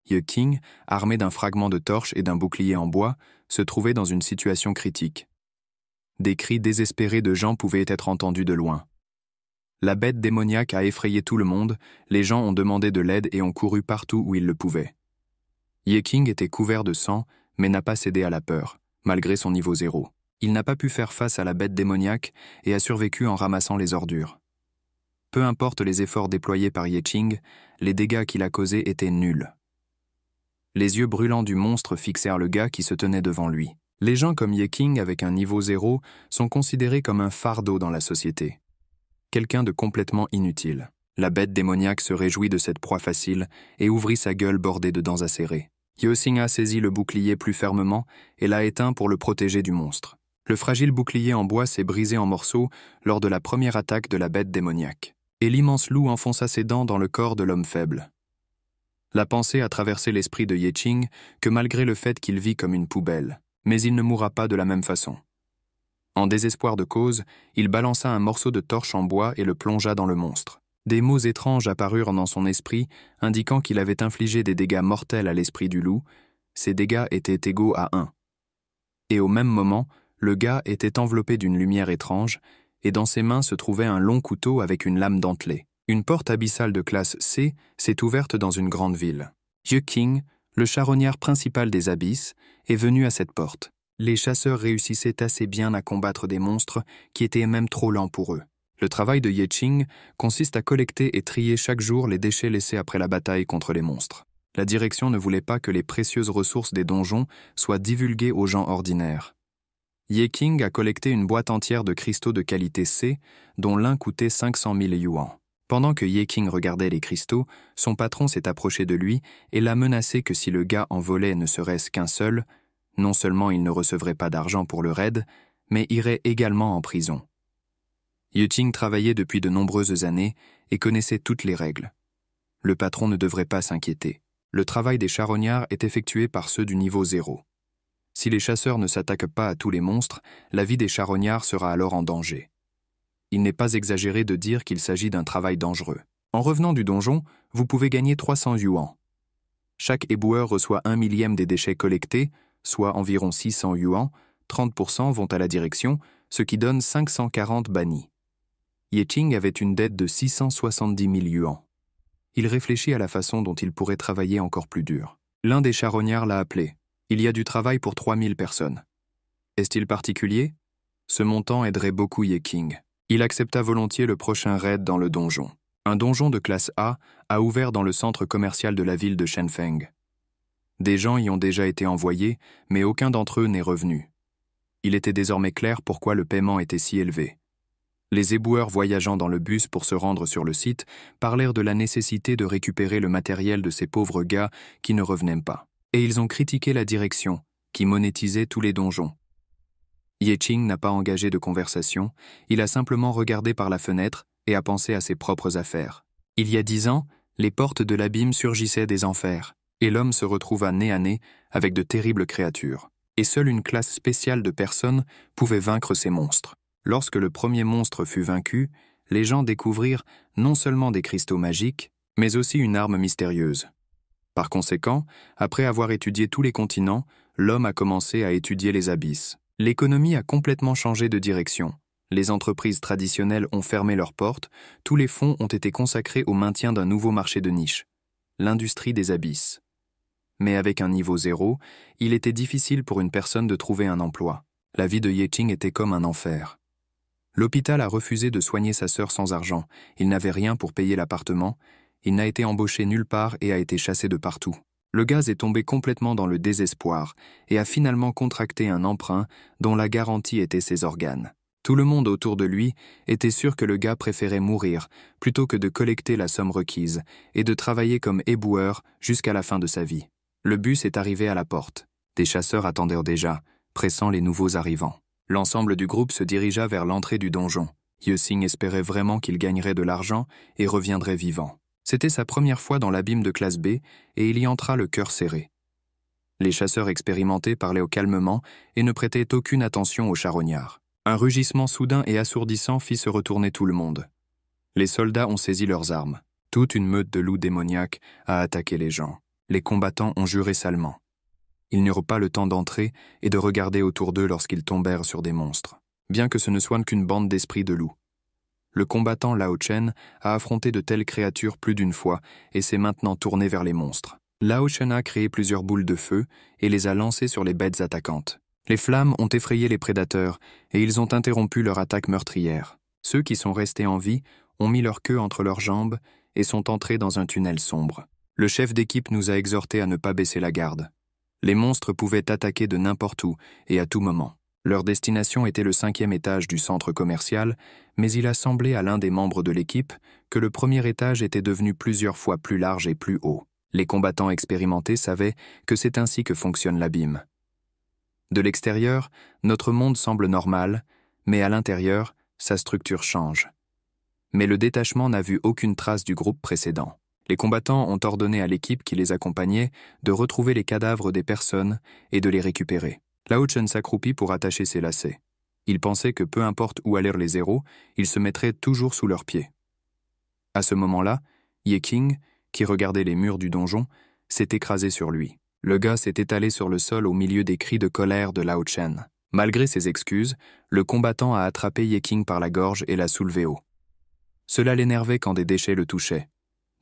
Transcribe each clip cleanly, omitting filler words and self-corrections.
Ye King, armé d'un fragment de torche et d'un bouclier en bois, se trouvait dans une situation critique. Des cris désespérés de gens pouvaient être entendus de loin. La bête démoniaque a effrayé tout le monde, les gens ont demandé de l'aide et ont couru partout où ils le pouvaient. Ye King était couvert de sang, mais n'a pas cédé à la peur, malgré son niveau 0. Il n'a pas pu faire face à la bête démoniaque et a survécu en ramassant les ordures. Peu importe les efforts déployés par Ye King, les dégâts qu'il a causés étaient nuls. Les yeux brûlants du monstre fixèrent le gars qui se tenait devant lui. Les gens comme Ye King avec un niveau 0 sont considérés comme un fardeau dans la société. Quelqu'un de complètement inutile. La bête démoniaque se réjouit de cette proie facile et ouvrit sa gueule bordée de dents acérées. Ye King a saisi le bouclier plus fermement et l'a éteint pour le protéger du monstre. Le fragile bouclier en bois s'est brisé en morceaux lors de la première attaque de la bête démoniaque. Et l'immense loup enfonça ses dents dans le corps de l'homme faible. La pensée a traversé l'esprit de Ye King que malgré le fait qu'il vit comme une poubelle, mais il ne mourra pas de la même façon. En désespoir de cause, il balança un morceau de torche en bois et le plongea dans le monstre. Des mots étranges apparurent dans son esprit, indiquant qu'il avait infligé des dégâts mortels à l'esprit du loup. Ces dégâts étaient égaux à 1. Et au même moment, le gars était enveloppé d'une lumière étrange, et dans ses mains se trouvait un long couteau avec une lame dentelée. Une porte abyssale de classe C s'est ouverte dans une grande ville. Ye King, le charognard principal des abysses, est venu à cette porte. Les chasseurs réussissaient assez bien à combattre des monstres qui étaient même trop lents pour eux. Le travail de Ye King consiste à collecter et trier chaque jour les déchets laissés après la bataille contre les monstres. La direction ne voulait pas que les précieuses ressources des donjons soient divulguées aux gens ordinaires. Ye King a collecté une boîte entière de cristaux de qualité C, dont l'un coûtait 500 000 yuans. Pendant que Ye King regardait les cristaux, son patron s'est approché de lui et l'a menacé que si le gars en volait ne serait-ce qu'un seul, non seulement il ne recevrait pas d'argent pour le raid, mais irait également en prison. Ye King travaillait depuis de nombreuses années et connaissait toutes les règles. Le patron ne devrait pas s'inquiéter. Le travail des charognards est effectué par ceux du niveau 0. Si les chasseurs ne s'attaquent pas à tous les monstres, la vie des charognards sera alors en danger. Il n'est pas exagéré de dire qu'il s'agit d'un travail dangereux. En revenant du donjon, vous pouvez gagner 300 yuans. Chaque éboueur reçoit 1/1000 des déchets collectés, soit environ 600 yuans, 30% vont à la direction, ce qui donne 540 bannis. Ye King avait une dette de 670 000 yuans. Il réfléchit à la façon dont il pourrait travailler encore plus dur. L'un des charognards l'a appelé. Il y a du travail pour 3000 personnes. Est-il particulier? Ce montant aiderait beaucoup Ye King. Il accepta volontiers le prochain raid dans le donjon. Un donjon de classe A a ouvert dans le centre commercial de la ville de Shenfeng. Des gens y ont déjà été envoyés, mais aucun d'entre eux n'est revenu. Il était désormais clair pourquoi le paiement était si élevé. Les éboueurs voyageant dans le bus pour se rendre sur le site parlèrent de la nécessité de récupérer le matériel de ces pauvres gars qui ne revenaient pas. Et ils ont critiqué la direction, qui monétisait tous les donjons. Ye King n'a pas engagé de conversation, il a simplement regardé par la fenêtre et a pensé à ses propres affaires. Il y a 10 ans, les portes de l'abîme surgissaient des enfers, et l'homme se retrouva nez à nez avec de terribles créatures. Et seule une classe spéciale de personnes pouvait vaincre ces monstres. Lorsque le premier monstre fut vaincu, les gens découvrirent non seulement des cristaux magiques, mais aussi une arme mystérieuse. Par conséquent, après avoir étudié tous les continents, l'homme a commencé à étudier les abysses. L'économie a complètement changé de direction. Les entreprises traditionnelles ont fermé leurs portes, tous les fonds ont été consacrés au maintien d'un nouveau marché de niche, l'industrie des abysses. Mais avec un niveau 0, il était difficile pour une personne de trouver un emploi. La vie de Ye King était comme un enfer. L'hôpital a refusé de soigner sa sœur sans argent, il n'avait rien pour payer l'appartement, il n'a été embauché nulle part et a été chassé de partout. Le gaz est tombé complètement dans le désespoir et a finalement contracté un emprunt dont la garantie était ses organes. Tout le monde autour de lui était sûr que le gars préférait mourir plutôt que de collecter la somme requise et de travailler comme éboueur jusqu'à la fin de sa vie. Le bus est arrivé à la porte. Des chasseurs attendirent déjà, pressant les nouveaux arrivants. L'ensemble du groupe se dirigea vers l'entrée du donjon. Ye King espérait vraiment qu'il gagnerait de l'argent et reviendrait vivant. C'était sa première fois dans l'abîme de classe B et il y entra le cœur serré. Les chasseurs expérimentés parlaient calmement et ne prêtaient aucune attention aux charognards. Un rugissement soudain et assourdissant fit se retourner tout le monde. Les soldats ont saisi leurs armes. Toute une meute de loups démoniaques a attaqué les gens. Les combattants ont juré salement. Ils n'eurent pas le temps d'entrer et de regarder autour d'eux lorsqu'ils tombèrent sur des monstres, bien que ce ne soit qu'une bande d'esprits de loups. Le combattant Lao Chen a affronté de telles créatures plus d'une fois et s'est maintenant tourné vers les monstres. Lao Chen a créé plusieurs boules de feu et les a lancées sur les bêtes attaquantes. Les flammes ont effrayé les prédateurs et ils ont interrompu leur attaque meurtrière. Ceux qui sont restés en vie ont mis leur queue entre leurs jambes et sont entrés dans un tunnel sombre. Le chef d'équipe nous a exhortés à ne pas baisser la garde. Les monstres pouvaient attaquer de n'importe où et à tout moment. Leur destination était le 5e étage du centre commercial, mais il a semblé à l'un des membres de l'équipe que le premier étage était devenu plusieurs fois plus large et plus haut. Les combattants expérimentés savaient que c'est ainsi que fonctionne l'abîme. De l'extérieur, notre monde semble normal, mais à l'intérieur, sa structure change. Mais le détachement n'a vu aucune trace du groupe précédent. Les combattants ont ordonné à l'équipe qui les accompagnait de retrouver les cadavres des personnes et de les récupérer. Lao Chen s'accroupit pour attacher ses lacets. Il pensait que peu importe où allèrent les héros, ils se mettraient toujours sous leurs pieds. À ce moment-là, Ye King, qui regardait les murs du donjon, s'est écrasé sur lui. Le gars s'est étalé sur le sol au milieu des cris de colère de Lao Chen. Malgré ses excuses, le combattant a attrapé Ye King par la gorge et l'a soulevé haut. Cela l'énervait quand des déchets le touchaient.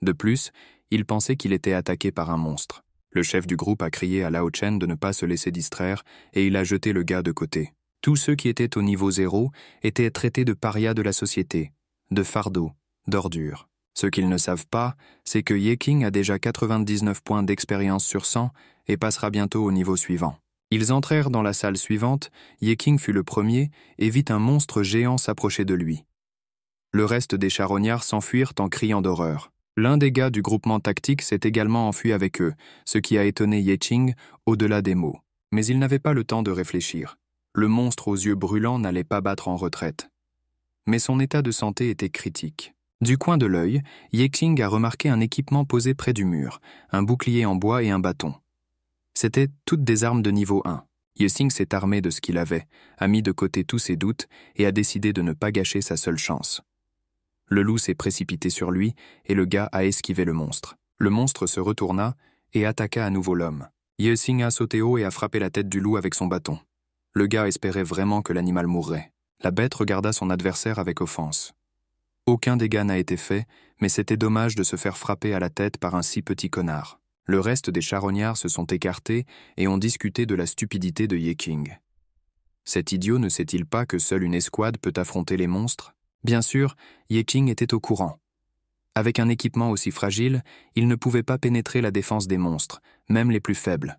De plus, il pensait qu'il était attaqué par un monstre. Le chef du groupe a crié à Lao Chen de ne pas se laisser distraire et il a jeté le gars de côté. Tous ceux qui étaient au niveau 0 étaient traités de parias de la société, de fardeaux, d'ordures. Ce qu'ils ne savent pas, c'est que Ye King a déjà 99 points d'expérience sur 100 et passera bientôt au niveau suivant. Ils entrèrent dans la salle suivante, Ye King fut le premier et vit un monstre géant s'approcher de lui. Le reste des charognards s'enfuirent en criant d'horreur. L'un des gars du groupement tactique s'est également enfui avec eux, ce qui a étonné Ye King au-delà des mots. Mais il n'avait pas le temps de réfléchir. Le monstre aux yeux brûlants n'allait pas battre en retraite. Mais son état de santé était critique. Du coin de l'œil, Ye King a remarqué un équipement posé près du mur, un bouclier en bois et un bâton. C'étaient toutes des armes de niveau 1. Ye King s'est armé de ce qu'il avait, a mis de côté tous ses doutes et a décidé de ne pas gâcher sa seule chance. Le loup s'est précipité sur lui et le gars a esquivé le monstre. Le monstre se retourna et attaqua à nouveau l'homme. Ye King a sauté haut et a frappé la tête du loup avec son bâton. Le gars espérait vraiment que l'animal mourrait. La bête regarda son adversaire avec offense. Aucun dégât n'a été fait, mais c'était dommage de se faire frapper à la tête par un si petit connard. Le reste des charognards se sont écartés et ont discuté de la stupidité de Ye King. Cet idiot ne sait-il pas que seule une escouade peut affronter les monstres ? Bien sûr, Ye King était au courant. Avec un équipement aussi fragile, il ne pouvait pas pénétrer la défense des monstres, même les plus faibles.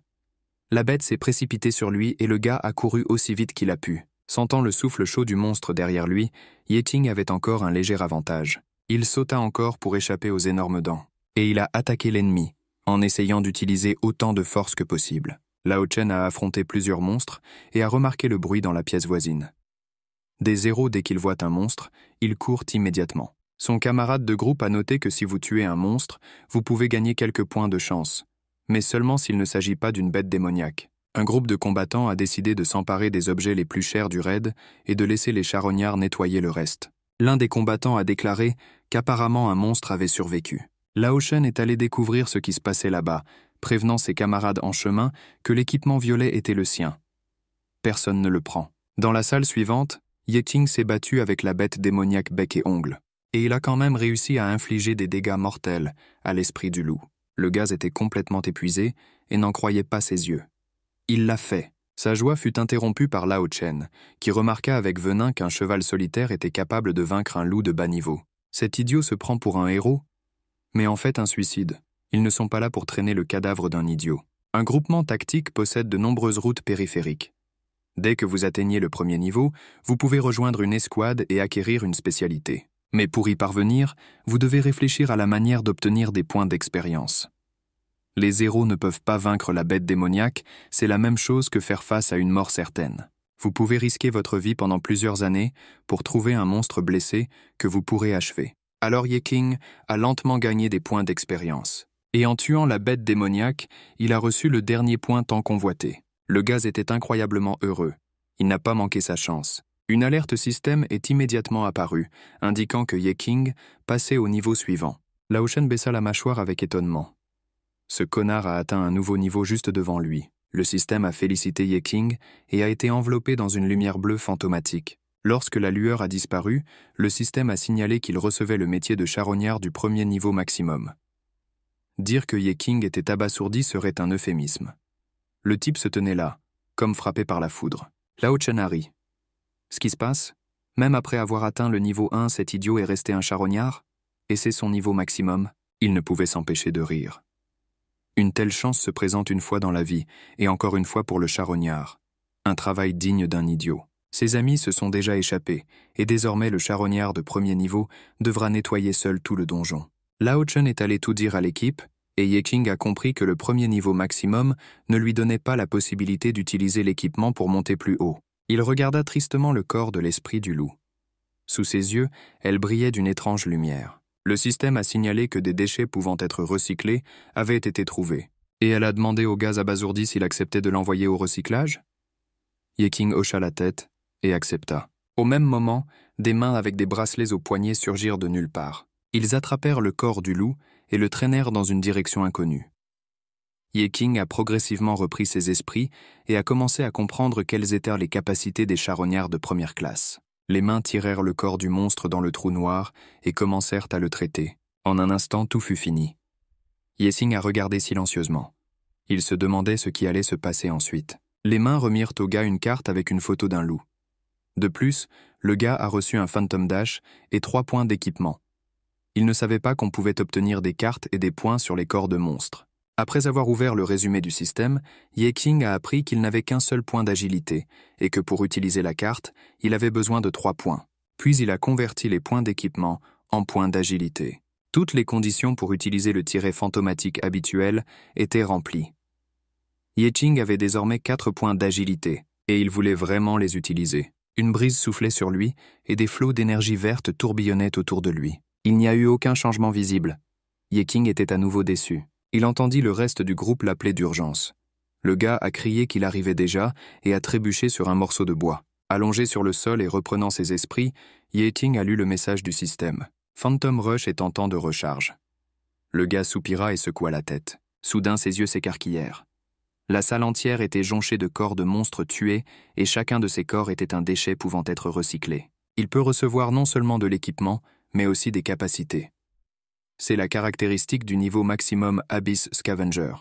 La bête s'est précipitée sur lui et le gars a couru aussi vite qu'il a pu. Sentant le souffle chaud du monstre derrière lui, Ye King avait encore un léger avantage. Il sauta encore pour échapper aux énormes dents. Et il a attaqué l'ennemi, en essayant d'utiliser autant de force que possible. Lao Chen a affronté plusieurs monstres et a remarqué le bruit dans la pièce voisine. Des héros, dès qu'ils voient un monstre, ils courent immédiatement. Son camarade de groupe a noté que si vous tuez un monstre, vous pouvez gagner quelques points de chance, mais seulement s'il ne s'agit pas d'une bête démoniaque. Un groupe de combattants a décidé de s'emparer des objets les plus chers du raid et de laisser les charognards nettoyer le reste. L'un des combattants a déclaré qu'apparemment un monstre avait survécu. Lao Chen est allé découvrir ce qui se passait là-bas, prévenant ses camarades en chemin que l'équipement violet était le sien. Personne ne le prend. Dans la salle suivante, Ye King s'est battu avec la bête démoniaque bec et ongles. Et il a quand même réussi à infliger des dégâts mortels à l'esprit du loup. Le gaz était complètement épuisé et n'en croyait pas ses yeux. Il l'a fait. Sa joie fut interrompue par Lao Chen, qui remarqua avec venin qu'un cheval solitaire était capable de vaincre un loup de bas niveau. Cet idiot se prend pour un héros, mais en fait un suicide. Ils ne sont pas là pour traîner le cadavre d'un idiot. Un groupement tactique possède de nombreuses routes périphériques. Dès que vous atteignez le premier niveau, vous pouvez rejoindre une escouade et acquérir une spécialité. Mais pour y parvenir, vous devez réfléchir à la manière d'obtenir des points d'expérience. Les héros ne peuvent pas vaincre la bête démoniaque, c'est la même chose que faire face à une mort certaine. Vous pouvez risquer votre vie pendant plusieurs années pour trouver un monstre blessé que vous pourrez achever. Alors Ye King a lentement gagné des points d'expérience. Et en tuant la bête démoniaque, il a reçu le dernier point tant convoité. Le gaz était incroyablement heureux. Il n'a pas manqué sa chance. Une alerte système est immédiatement apparue, indiquant que Ye King passait au niveau suivant. Lao Chen baissa la mâchoire avec étonnement. Ce connard a atteint un nouveau niveau juste devant lui. Le système a félicité Ye King et a été enveloppé dans une lumière bleue fantomatique. Lorsque la lueur a disparu, le système a signalé qu'il recevait le métier de charognard du premier niveau maximum. Dire que Ye King était abasourdi serait un euphémisme. Le type se tenait là, comme frappé par la foudre. Lao Chen a ri. Ce qui se passe? Même après avoir atteint le niveau 1, cet idiot est resté un charognard? Et c'est son niveau maximum? Il ne pouvait s'empêcher de rire. Une telle chance se présente une fois dans la vie, et encore une fois pour le charognard. Un travail digne d'un idiot. Ses amis se sont déjà échappés, et désormais le charognard de premier niveau devra nettoyer seul tout le donjon. Lao Chen est allé tout dire à l'équipe, et Ye King a compris que le premier niveau maximum ne lui donnait pas la possibilité d'utiliser l'équipement pour monter plus haut. Il regarda tristement le corps de l'esprit du loup. Sous ses yeux, elle brillait d'une étrange lumière. Le système a signalé que des déchets pouvant être recyclés avaient été trouvés. Et elle a demandé au gars abasourdi s'il acceptait de l'envoyer au recyclage? Ye King hocha la tête et accepta. Au même moment, des mains avec des bracelets aux poignets surgirent de nulle part. Ils attrapèrent le corps du loup et le traînèrent dans une direction inconnue. Ye King a progressivement repris ses esprits et a commencé à comprendre quelles étaient les capacités des charognards de première classe. Les mains tirèrent le corps du monstre dans le trou noir et commencèrent à le traiter. En un instant, tout fut fini. Ye King a regardé silencieusement. Il se demandait ce qui allait se passer ensuite. Les mains remirent au gars une carte avec une photo d'un loup. De plus, le gars a reçu un Phantom Dash et 3 points d'équipement. Il ne savait pas qu'on pouvait obtenir des cartes et des points sur les corps de monstres. Après avoir ouvert le résumé du système, Ye King a appris qu'il n'avait qu'un seul point d'agilité et que pour utiliser la carte, il avait besoin de 3 points. Puis il a converti les points d'équipement en points d'agilité. Toutes les conditions pour utiliser le tiret fantomatique habituel étaient remplies. Ye King avait désormais 4 points d'agilité et il voulait vraiment les utiliser. Une brise soufflait sur lui et des flots d'énergie verte tourbillonnaient autour de lui. Il n'y a eu aucun changement visible. Ye King était à nouveau déçu. Il entendit le reste du groupe l'appeler d'urgence. Le gars a crié qu'il arrivait déjà et a trébuché sur un morceau de bois. Allongé sur le sol et reprenant ses esprits, Ye King a lu le message du système. Phantom Rush est en temps de recharge. Le gars soupira et secoua la tête. Soudain, ses yeux s'écarquillèrent. La salle entière était jonchée de corps de monstres tués et chacun de ces corps était un déchet pouvant être recyclé. Il peut recevoir non seulement de l'équipement, mais aussi des capacités. C'est la caractéristique du niveau maximum Abyss Scavenger.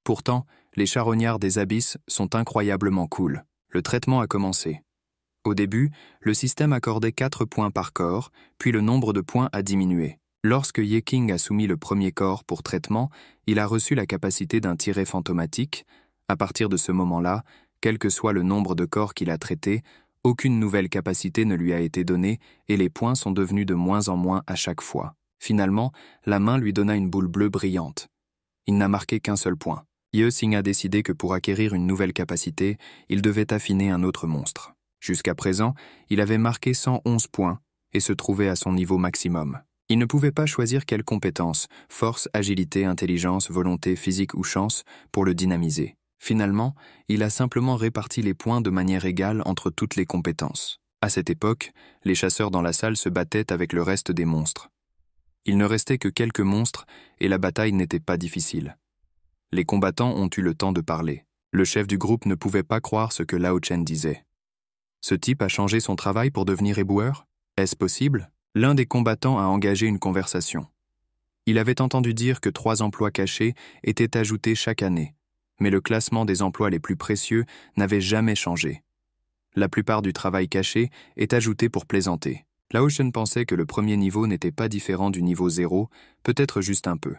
Pourtant, les charognards des abysses sont incroyablement cool. Le traitement a commencé. Au début, le système accordait 4 points par corps, puis le nombre de points a diminué. Lorsque Ye King a soumis le premier corps pour traitement, il a reçu la capacité d'un tiret fantomatique. À partir de ce moment-là, quel que soit le nombre de corps qu'il a traités, aucune nouvelle capacité ne lui a été donnée et les points sont devenus de moins en moins à chaque fois. Finalement, la main lui donna une boule bleue brillante. Il n'a marqué qu'un seul point. Ye King a décidé que pour acquérir une nouvelle capacité, il devait affiner un autre monstre. Jusqu'à présent, il avait marqué 111 points et se trouvait à son niveau maximum. Il ne pouvait pas choisir quelle compétence, force, agilité, intelligence, volonté, physique ou chance, pour le dynamiser. Finalement, il a simplement réparti les points de manière égale entre toutes les compétences. À cette époque, les chasseurs dans la salle se battaient avec le reste des monstres. Il ne restait que quelques monstres et la bataille n'était pas difficile. Les combattants ont eu le temps de parler. Le chef du groupe ne pouvait pas croire ce que Lao Chen disait. Ce type a changé son travail pour devenir éboueur? Est-ce possible? L'un des combattants a engagé une conversation. Il avait entendu dire que 3 emplois cachés étaient ajoutés chaque année, mais le classement des emplois les plus précieux n'avait jamais changé. La plupart du travail caché est ajouté pour plaisanter. Lao Chen pensait que le premier niveau n'était pas différent du niveau 0, peut-être juste un peu.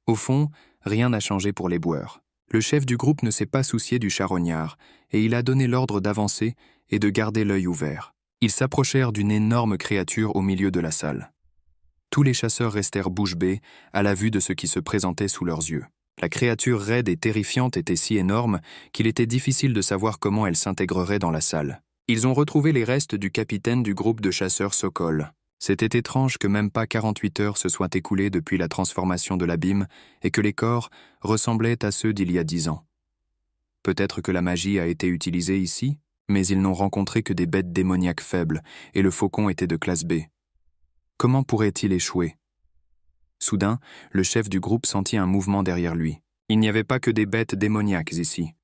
Au fond, rien n'a changé pour l'éboueur. Le chef du groupe ne s'est pas soucié du charognard, et il a donné l'ordre d'avancer et de garder l'œil ouvert. Ils s'approchèrent d'une énorme créature au milieu de la salle. Tous les chasseurs restèrent bouche bée à la vue de ce qui se présentait sous leurs yeux. La créature raide et terrifiante était si énorme qu'il était difficile de savoir comment elle s'intégrerait dans la salle. Ils ont retrouvé les restes du capitaine du groupe de chasseurs Sokol. C'était étrange que même pas 48 heures se soient écoulées depuis la transformation de l'abîme et que les corps ressemblaient à ceux d'il y a 10 ans. Peut-être que la magie a été utilisée ici, mais ils n'ont rencontré que des bêtes démoniaques faibles et le faucon était de classe B. Comment pourrait-il échouer? Soudain, le chef du groupe sentit un mouvement derrière lui. Il n'y avait pas que des bêtes démoniaques ici.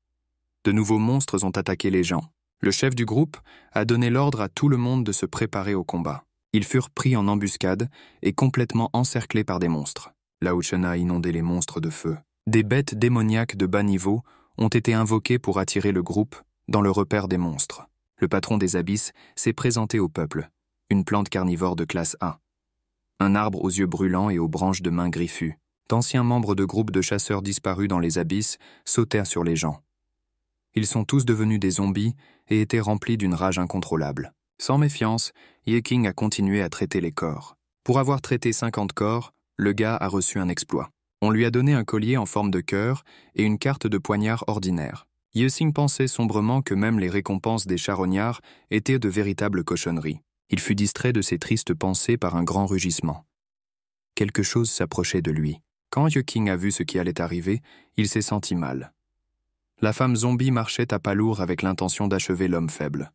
De nouveaux monstres ont attaqué les gens. Le chef du groupe a donné l'ordre à tout le monde de se préparer au combat. Ils furent pris en embuscade et complètement encerclés par des monstres. Lao Shen a inondé les monstres de feu. Des bêtes démoniaques de bas niveau ont été invoquées pour attirer le groupe dans le repère des monstres. Le patron des abysses s'est présenté au peuple, une plante carnivore de classe A. Un arbre aux yeux brûlants et aux branches de mains griffues. D'anciens membres de groupes de chasseurs disparus dans les abysses sautèrent sur les gens. Ils sont tous devenus des zombies et étaient remplis d'une rage incontrôlable. Sans méfiance, Ye King a continué à traiter les corps. Pour avoir traité 50 corps, le gars a reçu un exploit. On lui a donné un collier en forme de cœur et une carte de poignard ordinaire. Ye King pensait sombrement que même les récompenses des charognards étaient de véritables cochonneries. Il fut distrait de ses tristes pensées par un grand rugissement. Quelque chose s'approchait de lui. Quand Ye King a vu ce qui allait arriver, il s'est senti mal. La femme zombie marchait à pas lourds avec l'intention d'achever l'homme faible.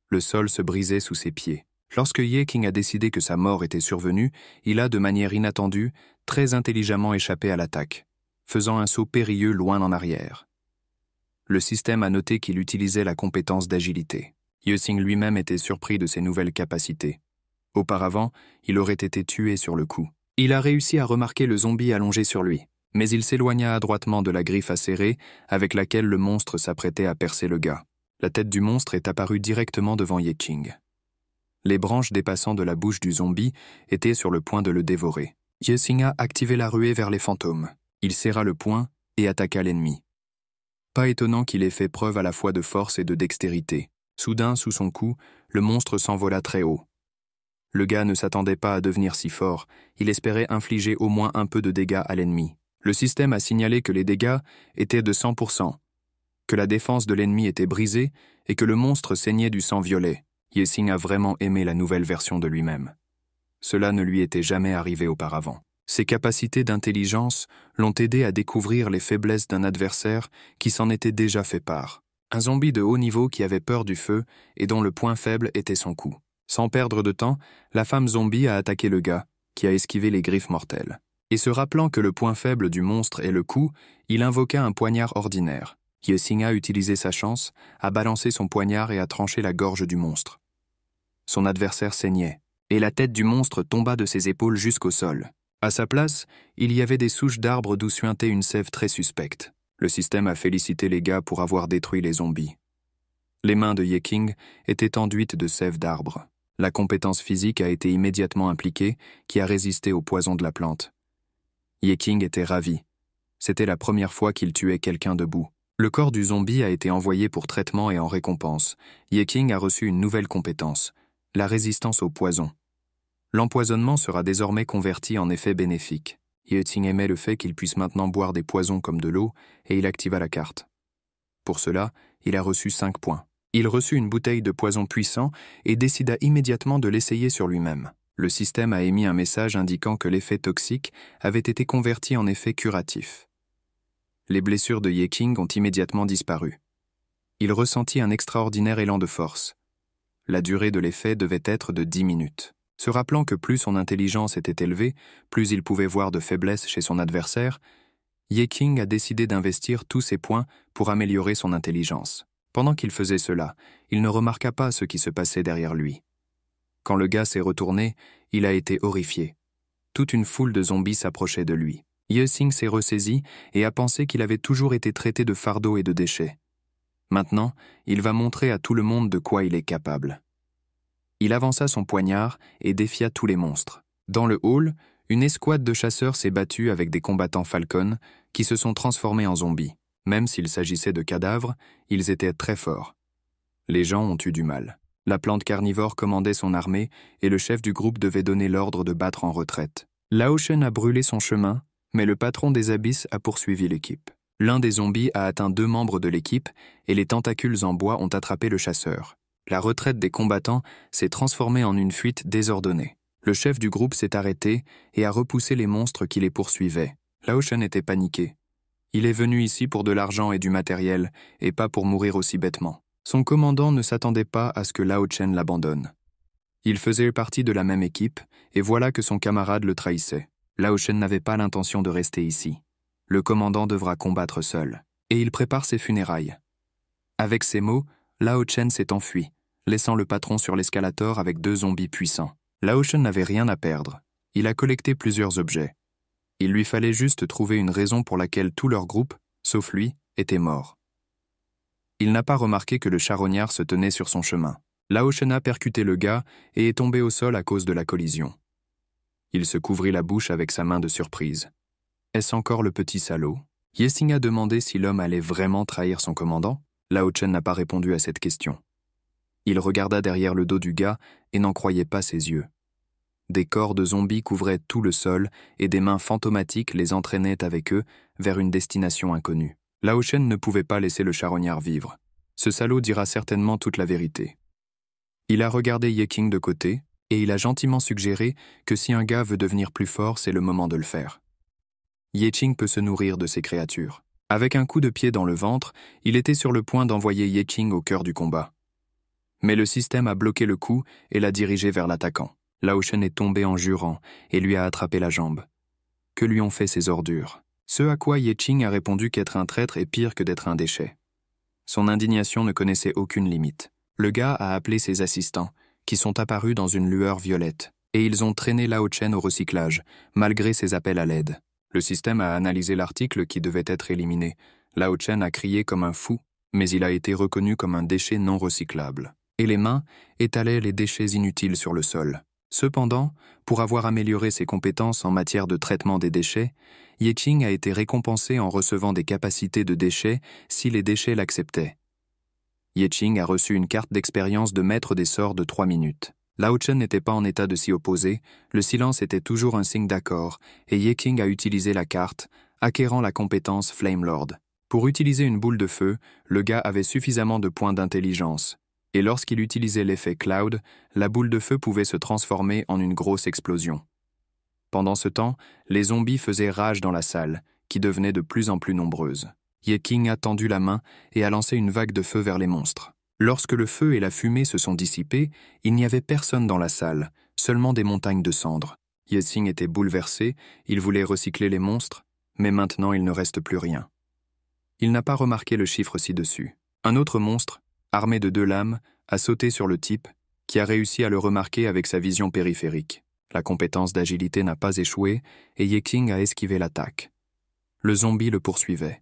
Le sol se brisait sous ses pieds. Lorsque Ye King a décidé que sa mort était survenue, il a, de manière inattendue, très intelligemment échappé à l'attaque, faisant un saut périlleux loin en arrière. Le système a noté qu'il utilisait la compétence d'agilité. Ye King lui-même était surpris de ses nouvelles capacités. Auparavant, il aurait été tué sur le coup. Il a réussi à remarquer le zombie allongé sur lui, mais il s'éloigna adroitement de la griffe acérée avec laquelle le monstre s'apprêtait à percer le gars. La tête du monstre est apparue directement devant Ye King. Les branches dépassant de la bouche du zombie étaient sur le point de le dévorer. Ye King a activé la ruée vers les fantômes. Il serra le poing et attaqua l'ennemi. Pas étonnant qu'il ait fait preuve à la fois de force et de dextérité. Soudain, sous son cou, le monstre s'envola très haut. Le gars ne s'attendait pas à devenir si fort, il espérait infliger au moins un peu de dégâts à l'ennemi. Le système a signalé que les dégâts étaient de 100%, que la défense de l'ennemi était brisée et que le monstre saignait du sang violet. Ye King a vraiment aimé la nouvelle version de lui-même. Cela ne lui était jamais arrivé auparavant. Ses capacités d'intelligence l'ont aidé à découvrir les faiblesses d'un adversaire qui s'en était déjà fait part. Un zombie de haut niveau qui avait peur du feu et dont le point faible était son cou. Sans perdre de temps, la femme zombie a attaqué le gars, qui a esquivé les griffes mortelles. Et se rappelant que le point faible du monstre est le cou, il invoqua un poignard ordinaire. Ye King a utilisé sa chance, a balancé son poignard et a tranché la gorge du monstre. Son adversaire saignait, et la tête du monstre tomba de ses épaules jusqu'au sol. À sa place, il y avait des souches d'arbres d'où suintait une sève très suspecte. Le système a félicité les gars pour avoir détruit les zombies. Les mains de Ye King étaient enduites de sève d'arbre. La compétence physique a été immédiatement impliquée, qui a résisté au poison de la plante. Ye King était ravi. C'était la première fois qu'il tuait quelqu'un debout. Le corps du zombie a été envoyé pour traitement et en récompense. Ye King a reçu une nouvelle compétence, la résistance au poison. L'empoisonnement sera désormais converti en effet bénéfique. Ye King aimait le fait qu'il puisse maintenant boire des poisons comme de l'eau, et il activa la carte. Pour cela, il a reçu 5 points. Il reçut une bouteille de poison puissant et décida immédiatement de l'essayer sur lui-même. Le système a émis un message indiquant que l'effet toxique avait été converti en effet curatif. Les blessures de Ye King ont immédiatement disparu. Il ressentit un extraordinaire élan de force. La durée de l'effet devait être de 10 minutes. Se rappelant que plus son intelligence était élevée, plus il pouvait voir de faiblesses chez son adversaire, Ye King a décidé d'investir tous ses points pour améliorer son intelligence. Pendant qu'il faisait cela, il ne remarqua pas ce qui se passait derrière lui. Quand le gars s'est retourné, il a été horrifié. Toute une foule de zombies s'approchait de lui. Ye King s'est ressaisi et a pensé qu'il avait toujours été traité de fardeau et de déchet. Maintenant, il va montrer à tout le monde de quoi il est capable. Il avança son poignard et défia tous les monstres. Dans le hall, une escouade de chasseurs s'est battue avec des combattants Falcon qui se sont transformés en zombies. Même s'il s'agissait de cadavres, ils étaient très forts. Les gens ont eu du mal. La plante carnivore commandait son armée et le chef du groupe devait donner l'ordre de battre en retraite. Lao Shen a brûlé son chemin, mais le patron des abysses a poursuivi l'équipe. L'un des zombies a atteint 2 membres de l'équipe et les tentacules en bois ont attrapé le chasseur. La retraite des combattants s'est transformée en une fuite désordonnée. Le chef du groupe s'est arrêté et a repoussé les monstres qui les poursuivaient. Lao Shen était paniqué. Il est venu ici pour de l'argent et du matériel, et pas pour mourir aussi bêtement. Son commandant ne s'attendait pas à ce que Lao Shen l'abandonne. Il faisait partie de la même équipe, et voilà que son camarade le trahissait. Lao Shen n'avait pas l'intention de rester ici. Le commandant devra combattre seul. Et il prépare ses funérailles. Avec ces mots, Lao Shen s'est enfui, laissant le patron sur l'escalator avec 2 zombies puissants. Lao Shen n'avait rien à perdre. Il a collecté plusieurs objets. Il lui fallait juste trouver une raison pour laquelle tout leur groupe, sauf lui, était mort. Il n'a pas remarqué que le charognard se tenait sur son chemin. Lao Shen a percuté le gars et est tombé au sol à cause de la collision. Il se couvrit la bouche avec sa main de surprise. Est-ce encore le petit salaud? Yesing a demandé si l'homme allait vraiment trahir son commandant. Lao Shen n'a pas répondu à cette question. Il regarda derrière le dos du gars et n'en croyait pas ses yeux. Des corps de zombies couvraient tout le sol et des mains fantomatiques les entraînaient avec eux vers une destination inconnue. Lao Shen ne pouvait pas laisser le charognard vivre. Ce salaud dira certainement toute la vérité. Il a regardé Ye King de côté et il a gentiment suggéré que si un gars veut devenir plus fort, c'est le moment de le faire. Ye King peut se nourrir de ces créatures. Avec un coup de pied dans le ventre, il était sur le point d'envoyer Ye King au cœur du combat. Mais le système a bloqué le coup et l'a dirigé vers l'attaquant. Lao Shen est tombé en jurant et lui a attrapé la jambe. Que lui ont fait ces ordures? Ce à quoi Ye King a répondu qu'être un traître est pire que d'être un déchet. Son indignation ne connaissait aucune limite. Le gars a appelé ses assistants, qui sont apparus dans une lueur violette, et ils ont traîné Lao Shen au recyclage, malgré ses appels à l'aide. Le système a analysé l'article qui devait être éliminé. Lao Shen a crié comme un fou, mais il a été reconnu comme un déchet non recyclable. Et les mains étalaient les déchets inutiles sur le sol. Cependant, pour avoir amélioré ses compétences en matière de traitement des déchets, Ye King a été récompensé en recevant des capacités de déchets si les déchets l'acceptaient. Ye King a reçu une carte d'expérience de maître des sorts de 3 minutes. Lao Shen n'était pas en état de s'y opposer, le silence était toujours un signe d'accord, et Ye King a utilisé la carte, acquérant la compétence Flame Lord. Pour utiliser une boule de feu, le gars avait suffisamment de points d'intelligence. Et lorsqu'il utilisait l'effet Cloud, la boule de feu pouvait se transformer en une grosse explosion. Pendant ce temps, les zombies faisaient rage dans la salle, qui devenait de plus en plus nombreuse. Ye King a tendu la main et a lancé une vague de feu vers les monstres. Lorsque le feu et la fumée se sont dissipés, il n'y avait personne dans la salle, seulement des montagnes de cendres. Ye King était bouleversé, il voulait recycler les monstres, mais maintenant il ne reste plus rien. Il n'a pas remarqué le chiffre ci-dessus. Un autre monstre, armé de 2 lames, a sauté sur le type, qui a réussi à le remarquer avec sa vision périphérique. La compétence d'agilité n'a pas échoué, et Ye King a esquivé l'attaque. Le zombie le poursuivait.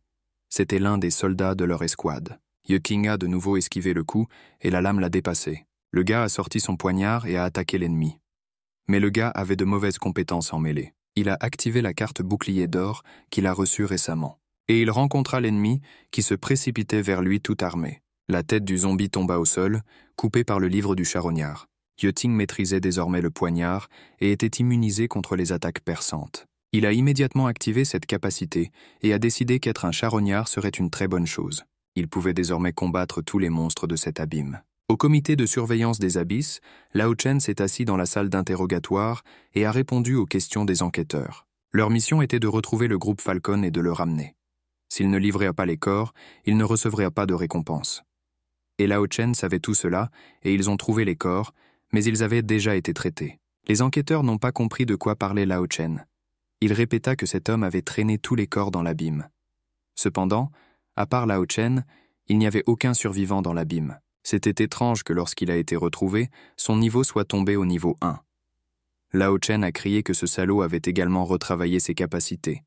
C'était l'un des soldats de leur escouade. Ye King a de nouveau esquivé le coup, et la lame l'a dépassé. Le gars a sorti son poignard et a attaqué l'ennemi. Mais le gars avait de mauvaises compétences en mêlée. Il a activé la carte bouclier d'or qu'il a reçue récemment. Et il rencontra l'ennemi qui se précipitait vers lui tout armé. La tête du zombie tomba au sol, coupée par le livre du charognard. Ye King maîtrisait désormais le poignard et était immunisé contre les attaques perçantes. Il a immédiatement activé cette capacité et a décidé qu'être un charognard serait une très bonne chose. Il pouvait désormais combattre tous les monstres de cet abîme. Au comité de surveillance des abysses, Lao Shen s'est assis dans la salle d'interrogatoire et a répondu aux questions des enquêteurs. Leur mission était de retrouver le groupe Falcon et de le ramener. S'ils ne livraient pas les corps, ils ne recevraient pas de récompense. Et Lao Shen savait tout cela, et ils ont trouvé les corps, mais ils avaient déjà été traités. Les enquêteurs n'ont pas compris de quoi parlait Lao Shen. Il répéta que cet homme avait traîné tous les corps dans l'abîme. Cependant, à part Lao Shen, il n'y avait aucun survivant dans l'abîme. C'était étrange que lorsqu'il a été retrouvé, son niveau soit tombé au niveau 1. Lao Shen a crié que ce salaud avait également retravaillé ses capacités.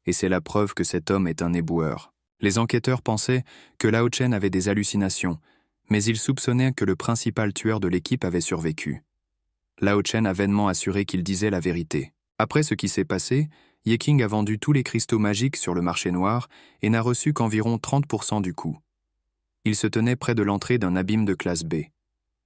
Et c'est la preuve que cet homme est un éboueur. Les enquêteurs pensaient que Lao Shen avait des hallucinations, mais ils soupçonnaient que le principal tueur de l'équipe avait survécu. Lao Shen a vainement assuré qu'il disait la vérité. Après ce qui s'est passé, Ye King a vendu tous les cristaux magiques sur le marché noir et n'a reçu qu'environ 30% du coût. Il se tenait près de l'entrée d'un abîme de classe B.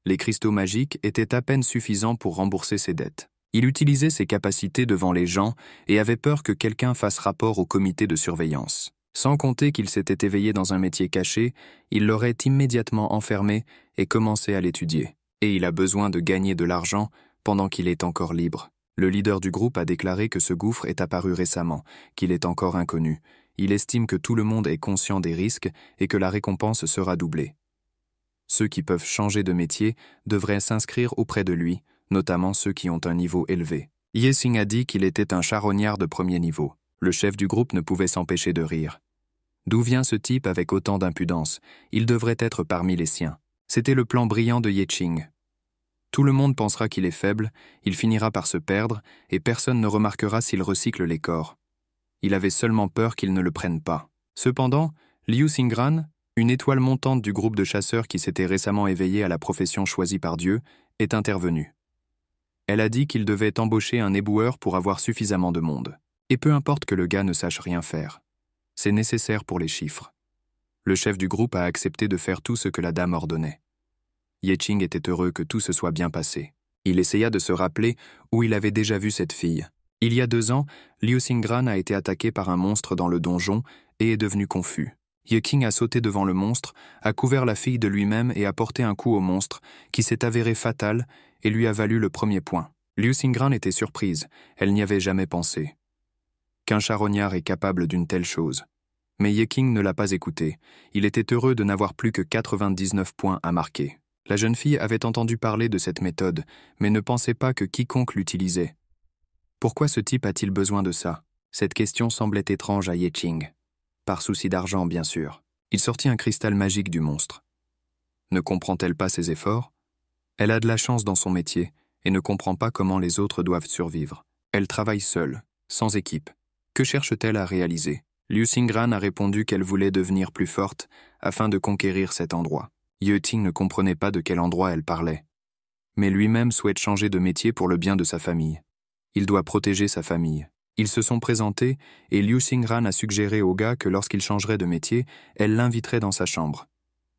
Les cristaux magiques étaient à peine suffisants pour rembourser ses dettes. Il utilisait ses capacités devant les gens et avait peur que quelqu'un fasse rapport au comité de surveillance. Sans compter qu'il s'était éveillé dans un métier caché, il l'aurait immédiatement enfermé et commencé à l'étudier. Et il a besoin de gagner de l'argent pendant qu'il est encore libre. Le leader du groupe a déclaré que ce gouffre est apparu récemment, qu'il est encore inconnu. Il estime que tout le monde est conscient des risques et que la récompense sera doublée. Ceux qui peuvent changer de métier devraient s'inscrire auprès de lui, notamment ceux qui ont un niveau élevé. Yesing a dit qu'il était un charognard de premier niveau. Le chef du groupe ne pouvait s'empêcher de rire. D'où vient ce type avec autant d'impudence? Il devrait être parmi les siens. C'était le plan brillant de Yeqing. Tout le monde pensera qu'il est faible, il finira par se perdre, et personne ne remarquera s'il recycle les corps. Il avait seulement peur qu'ils ne le prennent pas. Cependant, Liu Xingran, une étoile montante du groupe de chasseurs qui s'était récemment éveillé à la profession choisie par Dieu, est intervenue. Elle a dit qu'il devait embaucher un éboueur pour avoir suffisamment de monde. Et peu importe que le gars ne sache rien faire. C'est nécessaire pour les chiffres. Le chef du groupe a accepté de faire tout ce que la dame ordonnait. Yeqing était heureux que tout se soit bien passé. Il essaya de se rappeler où il avait déjà vu cette fille. Il y a 2 ans, Liu Xingran a été attaqué par un monstre dans le donjon et est devenu confus. Yeqing a sauté devant le monstre, a couvert la fille de lui-même et a porté un coup au monstre, qui s'est avéré fatal et lui a valu le premier point. Liu Xingran était surprise, elle n'y avait jamais pensé. Qu'un charognard est capable d'une telle chose. Mais Yeqing ne l'a pas écouté. Il était heureux de n'avoir plus que 99 points à marquer. La jeune fille avait entendu parler de cette méthode, mais ne pensait pas que quiconque l'utilisait. Pourquoi ce type a-t-il besoin de ça? Cette question semblait étrange à Yeqing. Par souci d'argent, bien sûr. Il sortit un cristal magique du monstre. Ne comprend-elle pas ses efforts? Elle a de la chance dans son métier et ne comprend pas comment les autres doivent survivre. Elle travaille seule, sans équipe. Que cherche-t-elle à réaliser? Liu Xingran a répondu qu'elle voulait devenir plus forte afin de conquérir cet endroit. Yeqing ne comprenait pas de quel endroit elle parlait. Mais lui-même souhaite changer de métier pour le bien de sa famille. Il doit protéger sa famille. Ils se sont présentés et Liu Xingran a suggéré au gars que lorsqu'il changerait de métier, elle l'inviterait dans sa chambre.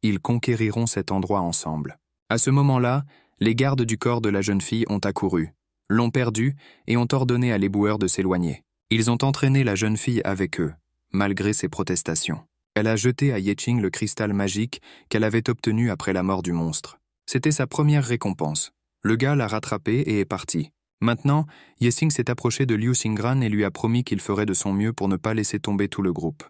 Ils conquériront cet endroit ensemble. À ce moment-là, les gardes du corps de la jeune fille ont accouru, l'ont perdue et ont ordonné à l'éboueur de s'éloigner. Ils ont entraîné la jeune fille avec eux, malgré ses protestations. Elle a jeté à Yeqing le cristal magique qu'elle avait obtenu après la mort du monstre. C'était sa première récompense. Le gars l'a rattrapée et est parti. Maintenant, Yeqing s'est approché de Liu Xingran et lui a promis qu'il ferait de son mieux pour ne pas laisser tomber tout le groupe.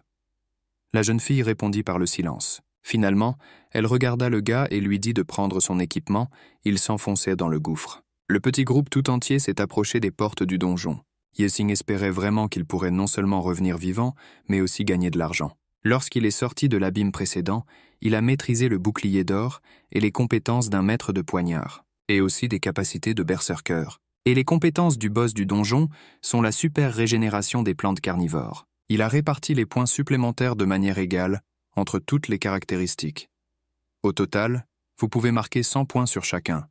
La jeune fille répondit par le silence. Finalement, elle regarda le gars et lui dit de prendre son équipement, il s'enfonçait dans le gouffre. Le petit groupe tout entier s'est approché des portes du donjon. Yeqing espérait vraiment qu'il pourrait non seulement revenir vivant, mais aussi gagner de l'argent. Lorsqu'il est sorti de l'abîme précédent, il a maîtrisé le bouclier d'or et les compétences d'un maître de poignard, et aussi des capacités de berserker. Et les compétences du boss du donjon sont la super régénération des plantes carnivores. Il a réparti les points supplémentaires de manière égale entre toutes les caractéristiques. Au total, vous pouvez marquer 100 points sur chacun.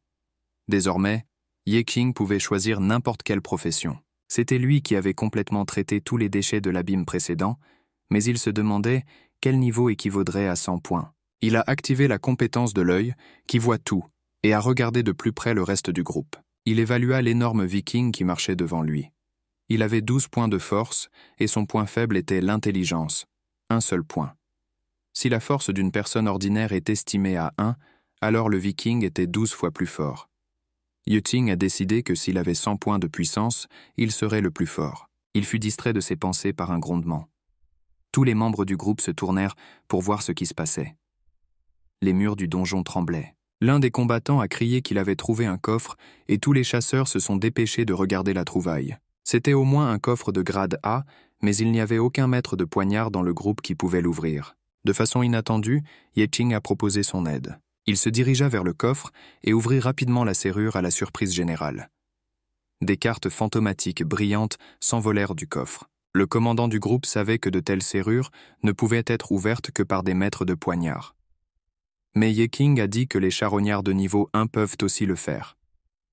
Désormais, Yeqing pouvait choisir n'importe quelle profession. C'était lui qui avait complètement traité tous les déchets de l'abîme précédent, mais il se demandait quel niveau équivaudrait à 100 points. Il a activé la compétence de l'œil, qui voit tout, et a regardé de plus près le reste du groupe. Il évalua l'énorme viking qui marchait devant lui. Il avait 12 points de force, et son point faible était l'intelligence. Un seul point. Si la force d'une personne ordinaire est estimée à 1, alors le viking était 12 fois plus fort. Yeqing a décidé que s'il avait 100 points de puissance, il serait le plus fort. Il fut distrait de ses pensées par un grondement. Tous les membres du groupe se tournèrent pour voir ce qui se passait. Les murs du donjon tremblaient. L'un des combattants a crié qu'il avait trouvé un coffre et tous les chasseurs se sont dépêchés de regarder la trouvaille. C'était au moins un coffre de grade A, mais il n'y avait aucun maître de poignard dans le groupe qui pouvait l'ouvrir. De façon inattendue, Yeqing a proposé son aide. Il se dirigea vers le coffre et ouvrit rapidement la serrure à la surprise générale. Des cartes fantomatiques brillantes s'envolèrent du coffre. Le commandant du groupe savait que de telles serrures ne pouvaient être ouvertes que par des maîtres de poignard. Mais Yeqing a dit que les charognards de niveau 1 peuvent aussi le faire.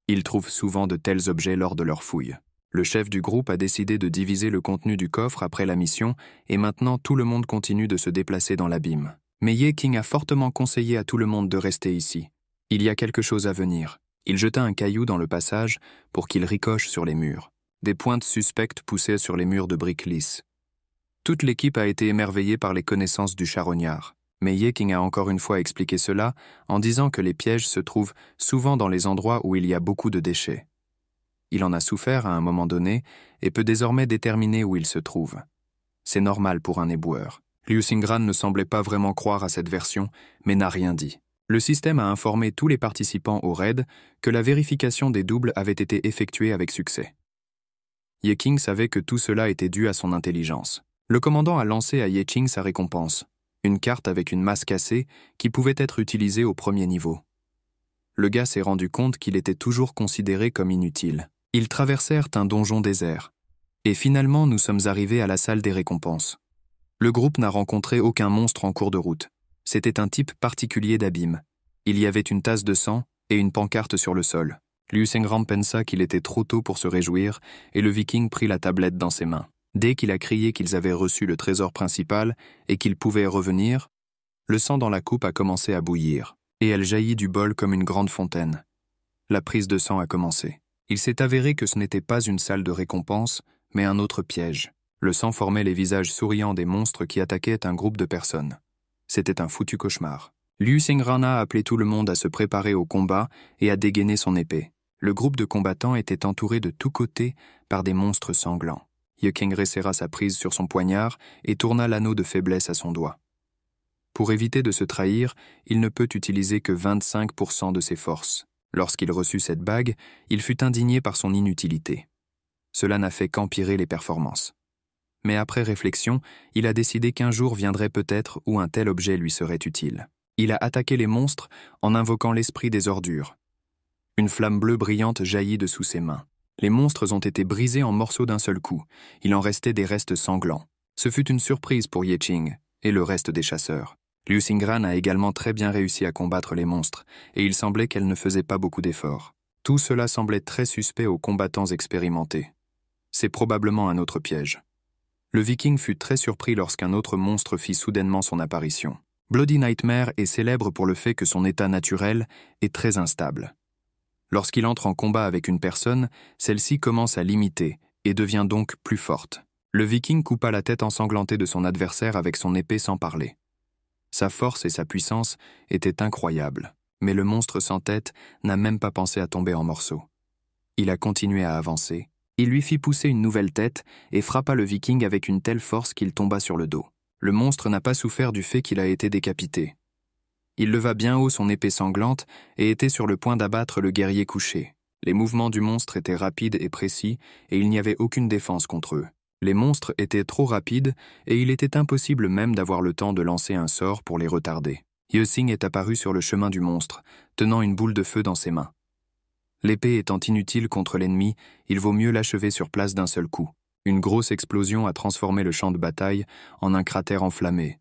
Ils trouvent souvent de tels objets lors de leurs fouilles. Le chef du groupe a décidé de diviser le contenu du coffre après la mission et maintenant tout le monde continue de se déplacer dans l'abîme. Mais Yeqing a fortement conseillé à tout le monde de rester ici. Il y a quelque chose à venir. Il jeta un caillou dans le passage pour qu'il ricoche sur les murs. Des pointes suspectes poussaient sur les murs de briques lisses. Toute l'équipe a été émerveillée par les connaissances du charognard. Mais Yeqing a encore une fois expliqué cela en disant que les pièges se trouvent souvent dans les endroits où il y a beaucoup de déchets. Il en a souffert à un moment donné et peut désormais déterminer où il se trouve. C'est normal pour un éboueur. Liu Xingran ne semblait pas vraiment croire à cette version, mais n'a rien dit. Le système a informé tous les participants au raid que la vérification des doubles avait été effectuée avec succès. Ye King savait que tout cela était dû à son intelligence. Le commandant a lancé à Ye King sa récompense, une carte avec une masse cassée qui pouvait être utilisée au premier niveau. Le gars s'est rendu compte qu'il était toujours considéré comme inutile. Ils traversèrent un donjon désert. Et finalement, nous sommes arrivés à la salle des récompenses. Le groupe n'a rencontré aucun monstre en cours de route. C'était un type particulier d'abîme. Il y avait une tasse de sang et une pancarte sur le sol. Liu Sengran pensa qu'il était trop tôt pour se réjouir et le viking prit la tablette dans ses mains. Dès qu'il a crié qu'ils avaient reçu le trésor principal et qu'ils pouvaient revenir, le sang dans la coupe a commencé à bouillir, et elle jaillit du bol comme une grande fontaine. La prise de sang a commencé. Il s'est avéré que ce n'était pas une salle de récompense, mais un autre piège. Le sang formait les visages souriants des monstres qui attaquaient un groupe de personnes. C'était un foutu cauchemar. Liu Sengran a appelé tout le monde à se préparer au combat et à dégainer son épée. Le groupe de combattants était entouré de tous côtés par des monstres sanglants. Ye King resserra sa prise sur son poignard et tourna l'anneau de faiblesse à son doigt. Pour éviter de se trahir, il ne peut utiliser que 25% de ses forces. Lorsqu'il reçut cette bague, il fut indigné par son inutilité. Cela n'a fait qu'empirer les performances. Mais après réflexion, il a décidé qu'un jour viendrait peut-être où un tel objet lui serait utile. Il a attaqué les monstres en invoquant l'esprit des ordures. Une flamme bleue brillante jaillit de sous ses mains. Les monstres ont été brisés en morceaux d'un seul coup. Il en restait des restes sanglants. Ce fut une surprise pour Ye King et le reste des chasseurs. Liu Sengran a également très bien réussi à combattre les monstres, et il semblait qu'elle ne faisait pas beaucoup d'efforts. Tout cela semblait très suspect aux combattants expérimentés. C'est probablement un autre piège. Le viking fut très surpris lorsqu'un autre monstre fit soudainement son apparition. Bloody Nightmare est célèbre pour le fait que son état naturel est très instable. Lorsqu'il entre en combat avec une personne, celle-ci commence à l'imiter et devient donc plus forte. Le viking coupa la tête ensanglantée de son adversaire avec son épée sans parler. Sa force et sa puissance étaient incroyables, mais le monstre sans tête n'a même pas pensé à tomber en morceaux. Il a continué à avancer. Il lui fit pousser une nouvelle tête et frappa le viking avec une telle force qu'il tomba sur le dos. Le monstre n'a pas souffert du fait qu'il a été décapité. Il leva bien haut son épée sanglante et était sur le point d'abattre le guerrier couché. Les mouvements du monstre étaient rapides et précis et il n'y avait aucune défense contre eux. Les monstres étaient trop rapides et il était impossible même d'avoir le temps de lancer un sort pour les retarder. Ye King est apparu sur le chemin du monstre, tenant une boule de feu dans ses mains. L'épée étant inutile contre l'ennemi, il vaut mieux l'achever sur place d'un seul coup. Une grosse explosion a transformé le champ de bataille en un cratère enflammé,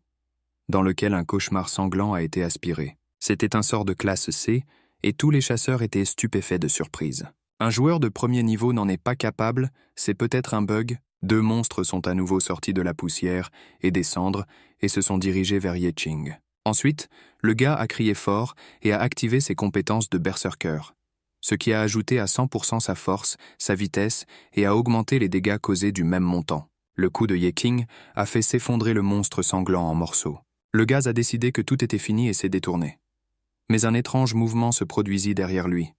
dans lequel un cauchemar sanglant a été aspiré. C'était un sort de classe C, et tous les chasseurs étaient stupéfaits de surprise. Un joueur de premier niveau n'en est pas capable, c'est peut-être un bug. 2 monstres sont à nouveau sortis de la poussière et des cendres et se sont dirigés vers Ye King. Ensuite, le gars a crié fort et a activé ses compétences de berserker, ce qui a ajouté à 100% sa force, sa vitesse et a augmenté les dégâts causés du même montant. Le coup de Ye King a fait s'effondrer le monstre sanglant en morceaux. Le gaz a décidé que tout était fini et s'est détourné. Mais un étrange mouvement se produisit derrière lui.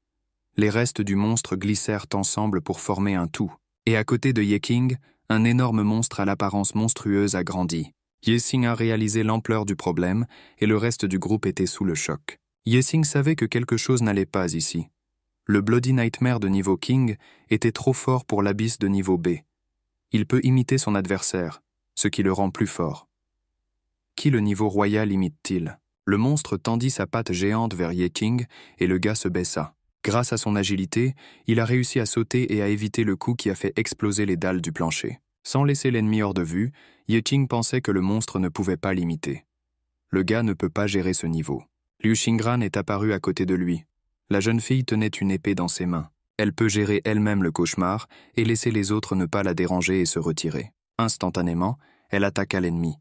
Les restes du monstre glissèrent ensemble pour former un tout. Et à côté de Ye King, un énorme monstre à l'apparence monstrueuse a grandi. Ye King a réalisé l'ampleur du problème et le reste du groupe était sous le choc. Ye King savait que quelque chose n'allait pas ici. Le Bloody Nightmare de niveau King était trop fort pour l'abysse de niveau B. Il peut imiter son adversaire, ce qui le rend plus fort. Qui le niveau royal imite-t-il? Le monstre tendit sa patte géante vers Ye King et le gars se baissa. Grâce à son agilité, il a réussi à sauter et à éviter le coup qui a fait exploser les dalles du plancher. Sans laisser l'ennemi hors de vue, Ye King pensait que le monstre ne pouvait pas l'imiter. Le gars ne peut pas gérer ce niveau. Liu Sengran est apparu à côté de lui. La jeune fille tenait une épée dans ses mains. Elle peut gérer elle-même le cauchemar et laisser les autres ne pas la déranger et se retirer. Instantanément, elle attaqua l'ennemi.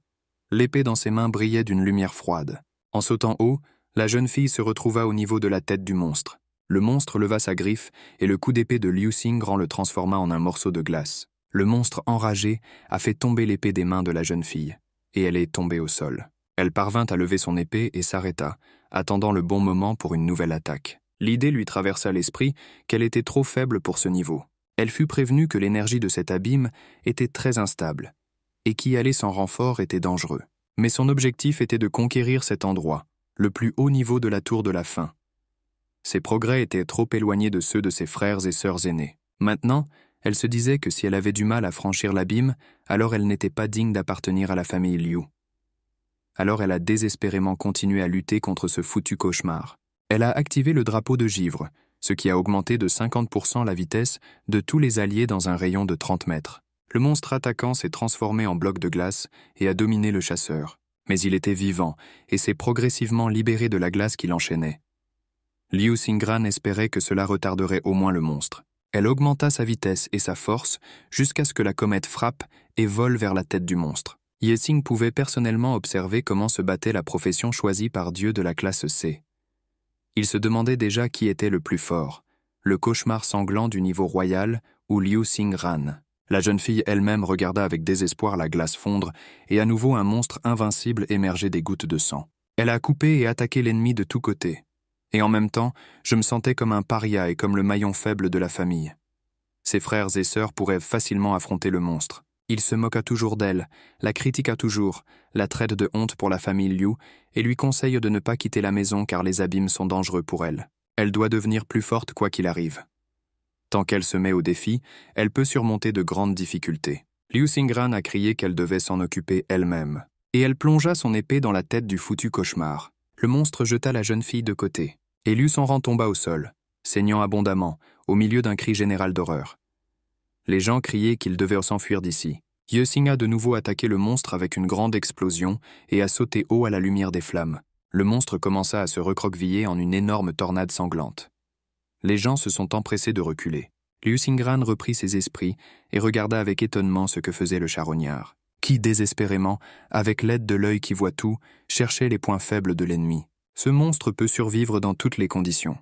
L'épée dans ses mains brillait d'une lumière froide. En sautant haut, la jeune fille se retrouva au niveau de la tête du monstre. Le monstre leva sa griffe et le coup d'épée de Liu Sengran le transforma en un morceau de glace. Le monstre enragé a fait tomber l'épée des mains de la jeune fille, et elle est tombée au sol. Elle parvint à lever son épée et s'arrêta, attendant le bon moment pour une nouvelle attaque. L'idée lui traversa l'esprit qu'elle était trop faible pour ce niveau. Elle fut prévenue que l'énergie de cet abîme était très instable, et qu'y aller sans renfort était dangereux. Mais son objectif était de conquérir cet endroit, le plus haut niveau de la tour de la faim. Ses progrès étaient trop éloignés de ceux de ses frères et sœurs aînés. Maintenant, Elle se disait que si elle avait du mal à franchir l'abîme, alors elle n'était pas digne d'appartenir à la famille Liu. Alors elle a désespérément continué à lutter contre ce foutu cauchemar. Elle a activé le drapeau de givre, ce qui a augmenté de 50% la vitesse de tous les alliés dans un rayon de 30 mètres. Le monstre attaquant s'est transformé en bloc de glace et a dominé le chasseur. Mais il était vivant et s'est progressivement libéré de la glace qui l'enchaînait. Liu Xingran espérait que cela retarderait au moins le monstre. Elle augmenta sa vitesse et sa force jusqu'à ce que la comète frappe et vole vers la tête du monstre. Ye Xing pouvait personnellement observer comment se battait la profession choisie par Dieu de la classe C. Il se demandait déjà qui était le plus fort, le cauchemar sanglant du niveau royal ou Liu Xingran. La jeune fille elle-même regarda avec désespoir la glace fondre et à nouveau un monstre invincible émerger des gouttes de sang. Elle a coupé et attaqué l'ennemi de tous côtés. Et en même temps, je me sentais comme un paria et comme le maillon faible de la famille. Ses frères et sœurs pourraient facilement affronter le monstre. Il se moqua toujours d'elle, la critiqua toujours, la traite de honte pour la famille Liu et lui conseille de ne pas quitter la maison car les abîmes sont dangereux pour elle. Elle doit devenir plus forte quoi qu'il arrive. Tant qu'elle se met au défi, elle peut surmonter de grandes difficultés. Liu Xingran a crié qu'elle devait s'en occuper elle-même. Et elle plongea son épée dans la tête du foutu cauchemar. Le monstre jeta la jeune fille de côté. Et Liu Xingran tomba au sol, saignant abondamment, au milieu d'un cri général d'horreur. Les gens criaient qu'ils devaient s'enfuir d'ici. Ye Xing a de nouveau attaqué le monstre avec une grande explosion et a sauté haut à la lumière des flammes. Le monstre commença à se recroqueviller en une énorme tornade sanglante. Les gens se sont empressés de reculer. Liu Xingran reprit ses esprits et regarda avec étonnement ce que faisait le charognard, qui désespérément, avec l'aide de l'œil qui voit tout, cherchait les points faibles de l'ennemi. Ce monstre peut survivre dans toutes les conditions.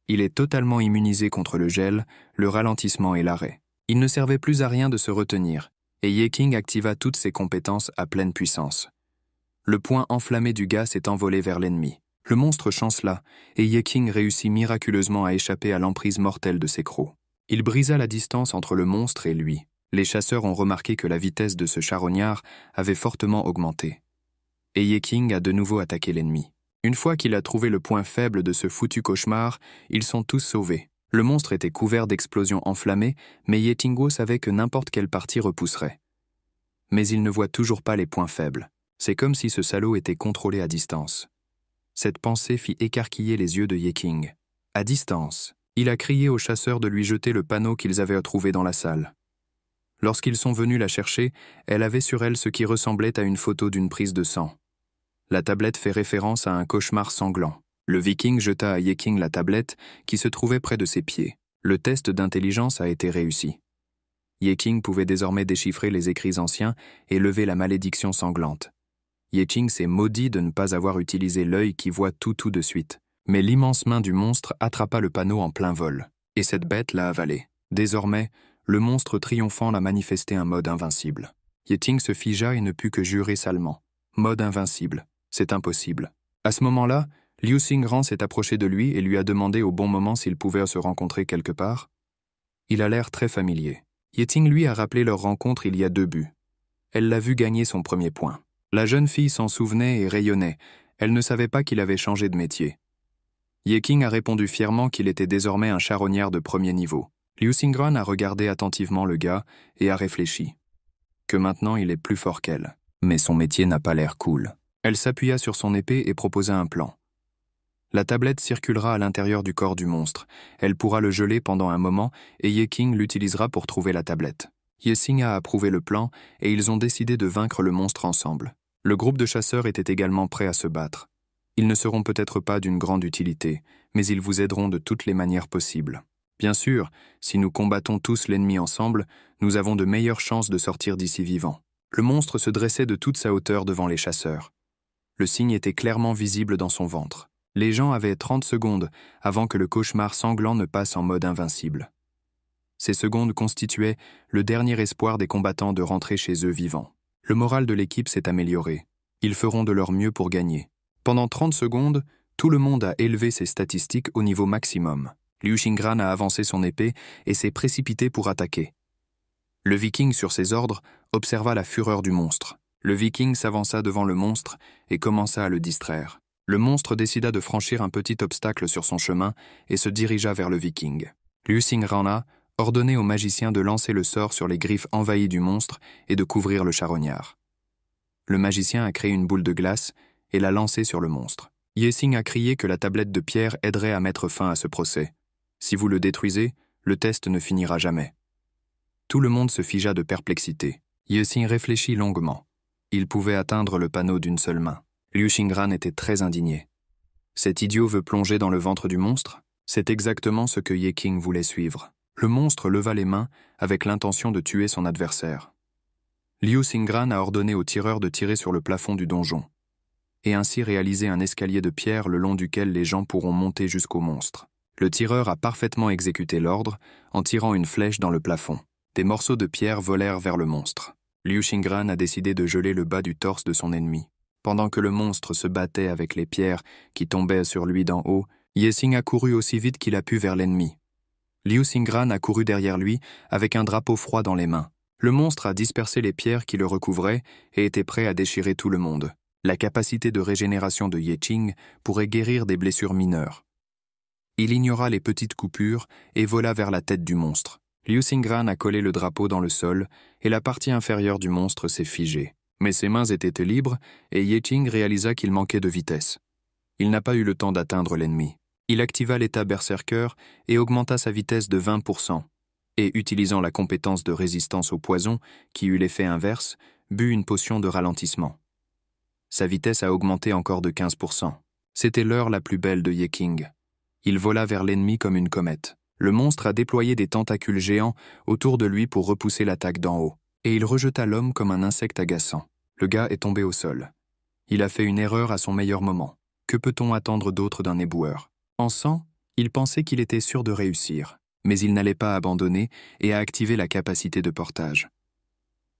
Il est totalement immunisé contre le gel, le ralentissement et l'arrêt. Il ne servait plus à rien de se retenir, et Ye Qing activa toutes ses compétences à pleine puissance. Le poing enflammé du gars s'est envolé vers l'ennemi. Le monstre chancela, et Ye Qing réussit miraculeusement à échapper à l'emprise mortelle de ses crocs. Il brisa la distance entre le monstre et lui. Les chasseurs ont remarqué que la vitesse de ce charognard avait fortement augmenté. Et Ye Qing a de nouveau attaqué l'ennemi. Une fois qu'il a trouvé le point faible de ce foutu cauchemar, ils sont tous sauvés. Le monstre était couvert d'explosions enflammées, mais Ye Tingguo savait que n'importe quelle partie repousserait. Mais il ne voit toujours pas les points faibles. C'est comme si ce salaud était contrôlé à distance. Cette pensée fit écarquiller les yeux de Ye Qing. À distance, il a crié aux chasseurs de lui jeter le panneau qu'ils avaient trouvé dans la salle. Lorsqu'ils sont venus la chercher, elle avait sur elle ce qui ressemblait à une photo d'une prise de sang. La tablette fait référence à un cauchemar sanglant. Le Viking jeta à Ye Qing la tablette qui se trouvait près de ses pieds. Le test d'intelligence a été réussi. Ye Qing pouvait désormais déchiffrer les écrits anciens et lever la malédiction sanglante. Ye Qing s'est maudit de ne pas avoir utilisé l'œil qui voit tout de suite. Mais l'immense main du monstre attrapa le panneau en plein vol. Et cette bête l'a avalé. Désormais, le monstre triomphant l'a manifesté un mode invincible. Ye Qing se figea et ne put que jurer salement. Mode invincible. C'est impossible. À ce moment-là, Liu Xingran s'est approché de lui et lui a demandé au bon moment s'ils pouvaient se rencontrer quelque part. Il a l'air très familier. Ye Qing lui a rappelé leur rencontre il y a 2 buts. Elle l'a vu gagner son premier point. La jeune fille s'en souvenait et rayonnait. Elle ne savait pas qu'il avait changé de métier. Ye Qing a répondu fièrement qu'il était désormais un charognard de premier niveau. Liu Xingran a regardé attentivement le gars et a réfléchi. Que maintenant il est plus fort qu'elle. Mais son métier n'a pas l'air cool. Elle s'appuya sur son épée et proposa un plan. La tablette circulera à l'intérieur du corps du monstre. Elle pourra le geler pendant un moment et Ye Qing l'utilisera pour trouver la tablette. Ye Xing a approuvé le plan et ils ont décidé de vaincre le monstre ensemble. Le groupe de chasseurs était également prêt à se battre. Ils ne seront peut-être pas d'une grande utilité, mais ils vous aideront de toutes les manières possibles. Bien sûr, si nous combattons tous l'ennemi ensemble, nous avons de meilleures chances de sortir d'ici vivants. Le monstre se dressait de toute sa hauteur devant les chasseurs. Le signe était clairement visible dans son ventre. Les gens avaient 30 secondes avant que le cauchemar sanglant ne passe en mode invincible. Ces secondes constituaient le dernier espoir des combattants de rentrer chez eux vivants. Le moral de l'équipe s'est amélioré. Ils feront de leur mieux pour gagner. Pendant 30 secondes, tout le monde a élevé ses statistiques au niveau maximum. Liu Xingran a avancé son épée et s'est précipité pour attaquer. Le Viking, sur ses ordres, observa la fureur du monstre. Le Viking s'avança devant le monstre et commença à le distraire. Le monstre décida de franchir un petit obstacle sur son chemin et se dirigea vers le Viking. Liu Xingran ordonné au magicien de lancer le sort sur les griffes envahies du monstre et de couvrir le charognard. Le magicien a créé une boule de glace et l'a lancée sur le monstre. Yexing a crié que la tablette de pierre aiderait à mettre fin à ce procès. Si vous le détruisez, le test ne finira jamais. Tout le monde se figea de perplexité. Yexing réfléchit longuement. Il pouvait atteindre le panneau d'une seule main. Liu Xingran était très indigné. Cet idiot veut plonger dans le ventre du monstre? C'est exactement ce que Yexing voulait suivre. Le monstre leva les mains avec l'intention de tuer son adversaire. Liu Xingran a ordonné aux tireurs de tirer sur le plafond du donjon, et ainsi réaliser un escalier de pierre le long duquel les gens pourront monter jusqu'au monstre. Le tireur a parfaitement exécuté l'ordre en tirant une flèche dans le plafond. Des morceaux de pierre volèrent vers le monstre. Liu Xingran a décidé de geler le bas du torse de son ennemi. Pendant que le monstre se battait avec les pierres qui tombaient sur lui d'en haut, Yexing a couru aussi vite qu'il a pu vers l'ennemi. Liu Xingran a couru derrière lui avec un drapeau froid dans les mains. Le monstre a dispersé les pierres qui le recouvraient et était prêt à déchirer tout le monde. La capacité de régénération de Yexing pourrait guérir des blessures mineures. Il ignora les petites coupures et vola vers la tête du monstre. Liu Xingran a collé le drapeau dans le sol et la partie inférieure du monstre s'est figée. Mais ses mains étaient libres et Yexing réalisa qu'il manquait de vitesse. Il n'a pas eu le temps d'atteindre l'ennemi. Il activa l'état berserker et augmenta sa vitesse de 20%. Et utilisant la compétence de résistance au poison, qui eut l'effet inverse, but une potion de ralentissement. Sa vitesse a augmenté encore de 15%. C'était l'heure la plus belle de Yexing. Il vola vers l'ennemi comme une comète. Le monstre a déployé des tentacules géants autour de lui pour repousser l'attaque d'en haut, et il rejeta l'homme comme un insecte agaçant. Le gars est tombé au sol. Il a fait une erreur à son meilleur moment. Que peut-on attendre d'autre d'un éboueur? En sang, il pensait qu'il était sûr de réussir, mais il n'allait pas abandonner et a activé la capacité de portage.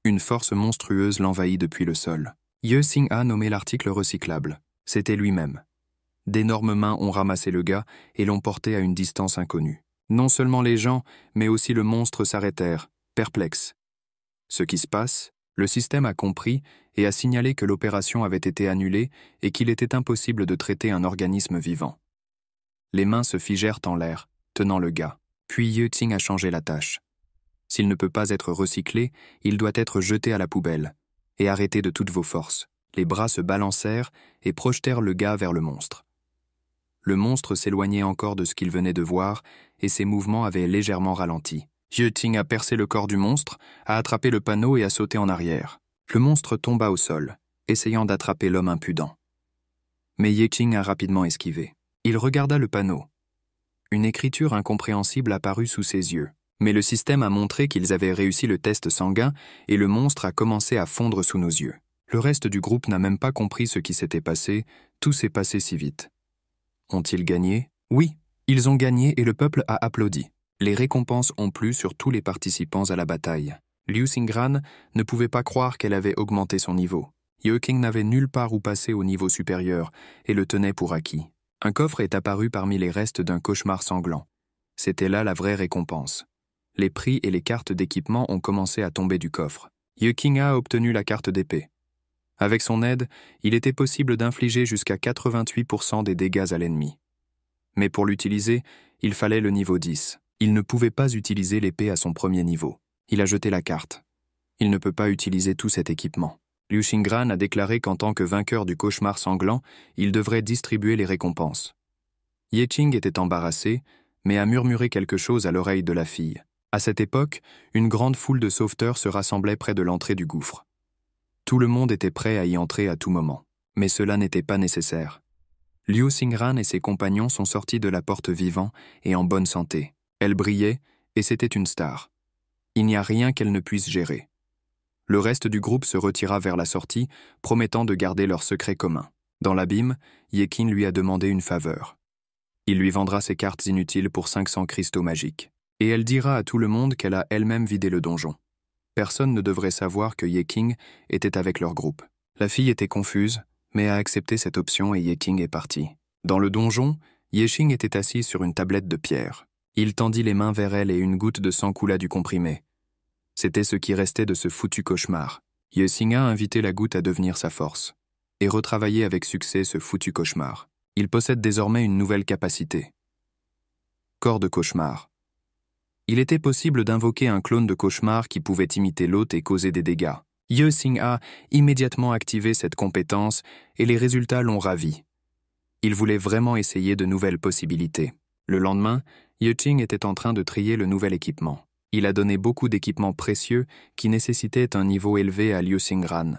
Une force monstrueuse l'envahit depuis le sol. Yexing a nommé l'article recyclable. C'était lui-même. D'énormes mains ont ramassé le gars et l'ont porté à une distance inconnue. Non seulement les gens, mais aussi le monstre s'arrêtèrent, perplexes. Ce qui se passe, le système a compris et a signalé que l'opération avait été annulée et qu'il était impossible de traiter un organisme vivant. Les mains se figèrent en l'air, tenant le gars. Puis Yexing a changé la tâche. S'il ne peut pas être recyclé, il doit être jeté à la poubelle. Et arrêté de toutes vos forces. Les bras se balancèrent et projetèrent le gars vers le monstre. Le monstre s'éloignait encore de ce qu'il venait de voir et ses mouvements avaient légèrement ralenti. Yexing a percé le corps du monstre, a attrapé le panneau et a sauté en arrière. Le monstre tomba au sol, essayant d'attraper l'homme impudent. Mais Yexing a rapidement esquivé. Il regarda le panneau. Une écriture incompréhensible apparut sous ses yeux. Mais le système a montré qu'ils avaient réussi le test sanguin et le monstre a commencé à fondre sous nos yeux. Le reste du groupe n'a même pas compris ce qui s'était passé, tout s'est passé si vite. Ont-ils gagné? Oui, ils ont gagné et le peuple a applaudi. Les récompenses ont plu sur tous les participants à la bataille. Liu Xingran ne pouvait pas croire qu'elle avait augmenté son niveau. Yexing n'avait nulle part où passer au niveau supérieur et le tenait pour acquis. Un coffre est apparu parmi les restes d'un cauchemar sanglant. C'était là la vraie récompense. Les prix et les cartes d'équipement ont commencé à tomber du coffre. Yexing a obtenu la carte d'épée. Avec son aide, il était possible d'infliger jusqu'à 88% des dégâts à l'ennemi. Mais pour l'utiliser, il fallait le niveau 10. Il ne pouvait pas utiliser l'épée à son premier niveau. Il a jeté la carte. Il ne peut pas utiliser tout cet équipement. Liu Xingran a déclaré qu'en tant que vainqueur du cauchemar sanglant, il devrait distribuer les récompenses. Yexing était embarrassé, mais a murmuré quelque chose à l'oreille de la fille. À cette époque, une grande foule de sauveteurs se rassemblait près de l'entrée du gouffre. Tout le monde était prêt à y entrer à tout moment, mais cela n'était pas nécessaire. Liu Xingran et ses compagnons sont sortis de la porte vivants et en bonne santé. Elle brillait, et c'était une star. Il n'y a rien qu'elle ne puisse gérer. Le reste du groupe se retira vers la sortie, promettant de garder leur secret commun. Dans l'abîme, Yexing lui a demandé une faveur. Il lui vendra ses cartes inutiles pour 500 cristaux magiques. Et elle dira à tout le monde qu'elle a elle-même vidé le donjon. Personne ne devrait savoir que Yexing était avec leur groupe. La fille était confuse, mais a accepté cette option et Yexing est parti. Dans le donjon, Yexing était assis sur une tablette de pierre. Il tendit les mains vers elle et une goutte de sang coula du comprimé. C'était ce qui restait de ce foutu cauchemar. Yexing a invité la goutte à devenir sa force et retravaillé avec succès ce foutu cauchemar. Il possède désormais une nouvelle capacité. Corps de cauchemar. Il était possible d'invoquer un clone de cauchemar qui pouvait imiter l'hôte et causer des dégâts. Ye Xing a immédiatement activé cette compétence et les résultats l'ont ravi. Il voulait vraiment essayer de nouvelles possibilités. Le lendemain, Ye Qing était en train de trier le nouvel équipement. Il a donné beaucoup d'équipements précieux qui nécessitaient un niveau élevé à Liu Xingran.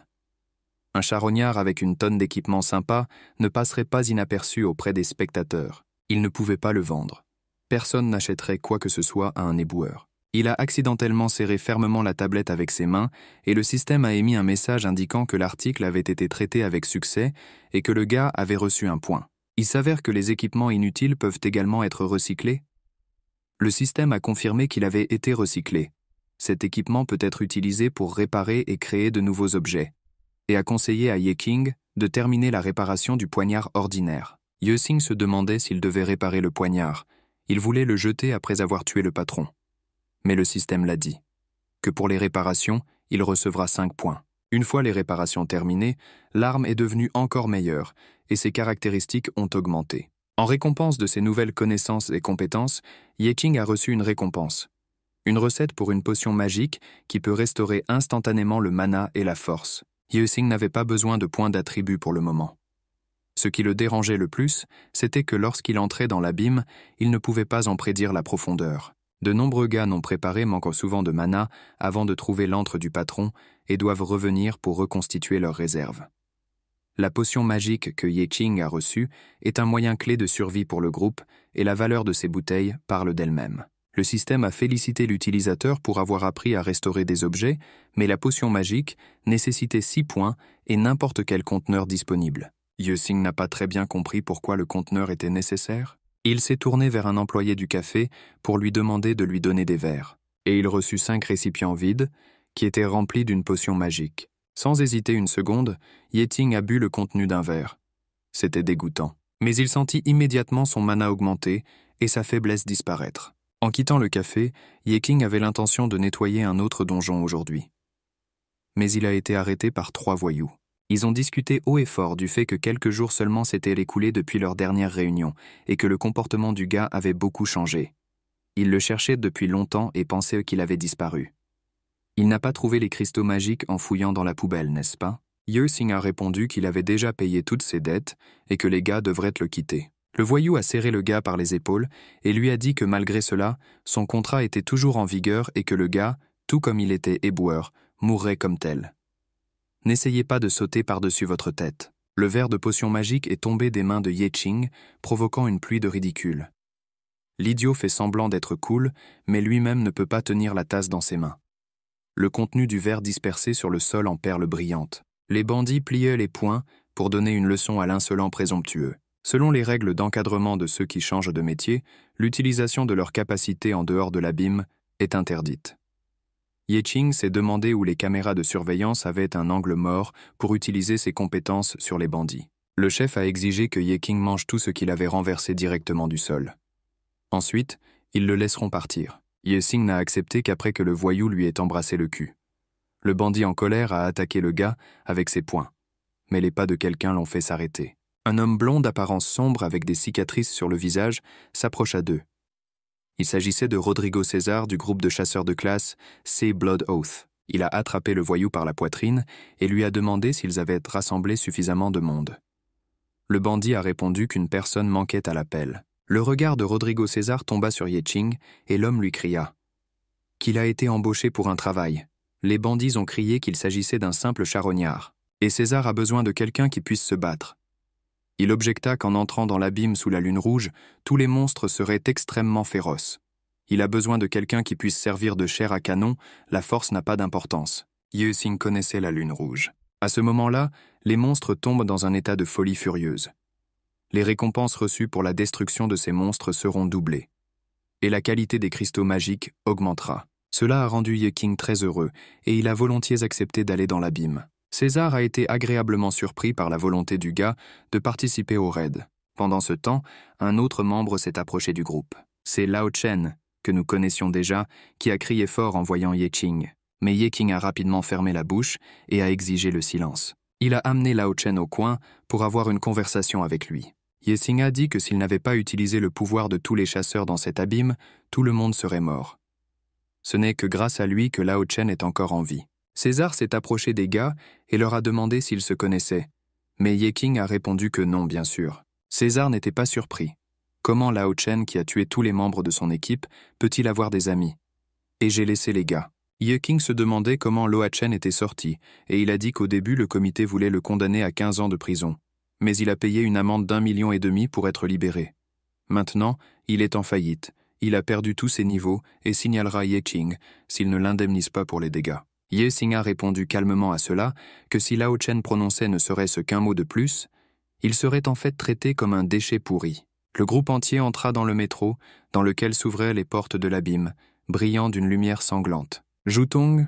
Un charognard avec une tonne d'équipements sympas ne passerait pas inaperçu auprès des spectateurs. Il ne pouvait pas le vendre. Personne n'achèterait quoi que ce soit à un éboueur. Il a accidentellement serré fermement la tablette avec ses mains et le système a émis un message indiquant que l'article avait été traité avec succès et que le gars avait reçu un point. Il s'avère que les équipements inutiles peuvent également être recyclés. Le système a confirmé qu'il avait été recyclé. Cet équipement peut être utilisé pour réparer et créer de nouveaux objets, et a conseillé à Ye Qing de terminer la réparation du poignard ordinaire. Ye Xing se demandait s'il devait réparer le poignard. Il voulait le jeter après avoir tué le patron. Mais le système l'a dit. Que pour les réparations, il recevra 5 points. Une fois les réparations terminées, l'arme est devenue encore meilleure et ses caractéristiques ont augmenté. En récompense de ses nouvelles connaissances et compétences, Ye Qing a reçu une récompense. Une recette pour une potion magique qui peut restaurer instantanément le mana et la force. Ye Xing n'avait pas besoin de points d'attribut pour le moment. Ce qui le dérangeait le plus, c'était que lorsqu'il entrait dans l'abîme, il ne pouvait pas en prédire la profondeur. De nombreux gars non préparés manquent souvent de mana avant de trouver l'antre du patron et doivent revenir pour reconstituer leurs réserves. La potion magique que Ye Qing a reçue est un moyen clé de survie pour le groupe et la valeur de ces bouteilles parle d'elle-même. Le système a félicité l'utilisateur pour avoir appris à restaurer des objets, mais la potion magique nécessitait 6 points et n'importe quel conteneur disponible. Ye Xing n'a pas très bien compris pourquoi le conteneur était nécessaire. Il s'est tourné vers un employé du café pour lui demander de lui donner des verres. Et il reçut 5 récipients vides qui étaient remplis d'une potion magique. Sans hésiter une seconde, Ye Qing a bu le contenu d'un verre. C'était dégoûtant. Mais il sentit immédiatement son mana augmenter et sa faiblesse disparaître. En quittant le café, Ye Qing avait l'intention de nettoyer un autre donjon aujourd'hui. Mais il a été arrêté par 3 voyous. Ils ont discuté haut et fort du fait que quelques jours seulement s'étaient écoulés depuis leur dernière réunion et que le comportement du gars avait beaucoup changé. Ils le cherchaient depuis longtemps et pensaient qu'il avait disparu. Il n'a pas trouvé les cristaux magiques en fouillant dans la poubelle, n'est-ce pas? Ye Xing a répondu qu'il avait déjà payé toutes ses dettes et que les gars devraient le quitter. Le voyou a serré le gars par les épaules et lui a dit que malgré cela, son contrat était toujours en vigueur et que le gars, tout comme il était éboueur, mourrait comme tel. N'essayez pas de sauter par-dessus votre tête. Le verre de potion magique est tombé des mains de Ye Qing, provoquant une pluie de ridicule. L'idiot fait semblant d'être cool, mais lui-même ne peut pas tenir la tasse dans ses mains. Le contenu du verre dispersé sur le sol en perles brillantes. Les bandits pliaient les poings pour donner une leçon à l'insolent présomptueux. Selon les règles d'encadrement de ceux qui changent de métier, l'utilisation de leurs capacités en dehors de l'abîme est interdite. Ye Qing s'est demandé où les caméras de surveillance avaient un angle mort pour utiliser ses compétences sur les bandits. Le chef a exigé que Ye Qing mange tout ce qu'il avait renversé directement du sol. Ensuite, ils le laisseront partir. Ye Xing n'a accepté qu'après que le voyou lui ait embrassé le cul. Le bandit en colère a attaqué le gars avec ses poings. Mais les pas de quelqu'un l'ont fait s'arrêter. Un homme blond d'apparence sombre avec des cicatrices sur le visage s'approcha d'eux. Il s'agissait de Rodrigo César du groupe de chasseurs de classe C Blood Oath. Il a attrapé le voyou par la poitrine et lui a demandé s'ils avaient rassemblé suffisamment de monde. Le bandit a répondu qu'une personne manquait à l'appel. Le regard de Rodrigo César tomba sur Ye Qing et l'homme lui cria qu'il a été embauché pour un travail. Les bandits ont crié qu'il s'agissait d'un simple charognard. Et César a besoin de quelqu'un qui puisse se battre. Il objecta qu'en entrant dans l'abîme sous la lune rouge, tous les monstres seraient extrêmement féroces. Il a besoin de quelqu'un qui puisse servir de chair à canon, la force n'a pas d'importance. Ye Xing connaissait la lune rouge. À ce moment-là, les monstres tombent dans un état de folie furieuse. Les récompenses reçues pour la destruction de ces monstres seront doublées. Et la qualité des cristaux magiques augmentera. Cela a rendu Ye Qing très heureux, et il a volontiers accepté d'aller dans l'abîme. César a été agréablement surpris par la volonté du gars de participer au raid. Pendant ce temps, un autre membre s'est approché du groupe. C'est Lao Chen, que nous connaissions déjà, qui a crié fort en voyant Ye Qing. Mais Ye Qing a rapidement fermé la bouche et a exigé le silence. Il a amené Lao Chen au coin pour avoir une conversation avec lui. Ye Qing a dit que s'il n'avait pas utilisé le pouvoir de tous les chasseurs dans cet abîme, tout le monde serait mort. Ce n'est que grâce à lui que Lao Chen est encore en vie. César s'est approché des gars et leur a demandé s'ils se connaissaient. Mais Ye King a répondu que non, bien sûr. César n'était pas surpris. Comment Lao Chen, qui a tué tous les membres de son équipe, peut-il avoir des amis? Et j'ai laissé les gars. Ye King se demandait comment Lao Chen était sorti, et il a dit qu'au début le comité voulait le condamner à 15 ans de prison. Mais il a payé une amende d'1,5 million pour être libéré. Maintenant, il est en faillite. Il a perdu tous ses niveaux et signalera Ye King s'il ne l'indemnise pas pour les dégâts. Ye Xing a répondu calmement à cela que si Lao Chen prononçait ne serait-ce qu'un mot de plus, il serait en fait traité comme un déchet pourri. Le groupe entier entra dans le métro, dans lequel s'ouvraient les portes de l'abîme, brillant d'une lumière sanglante. Zhutong,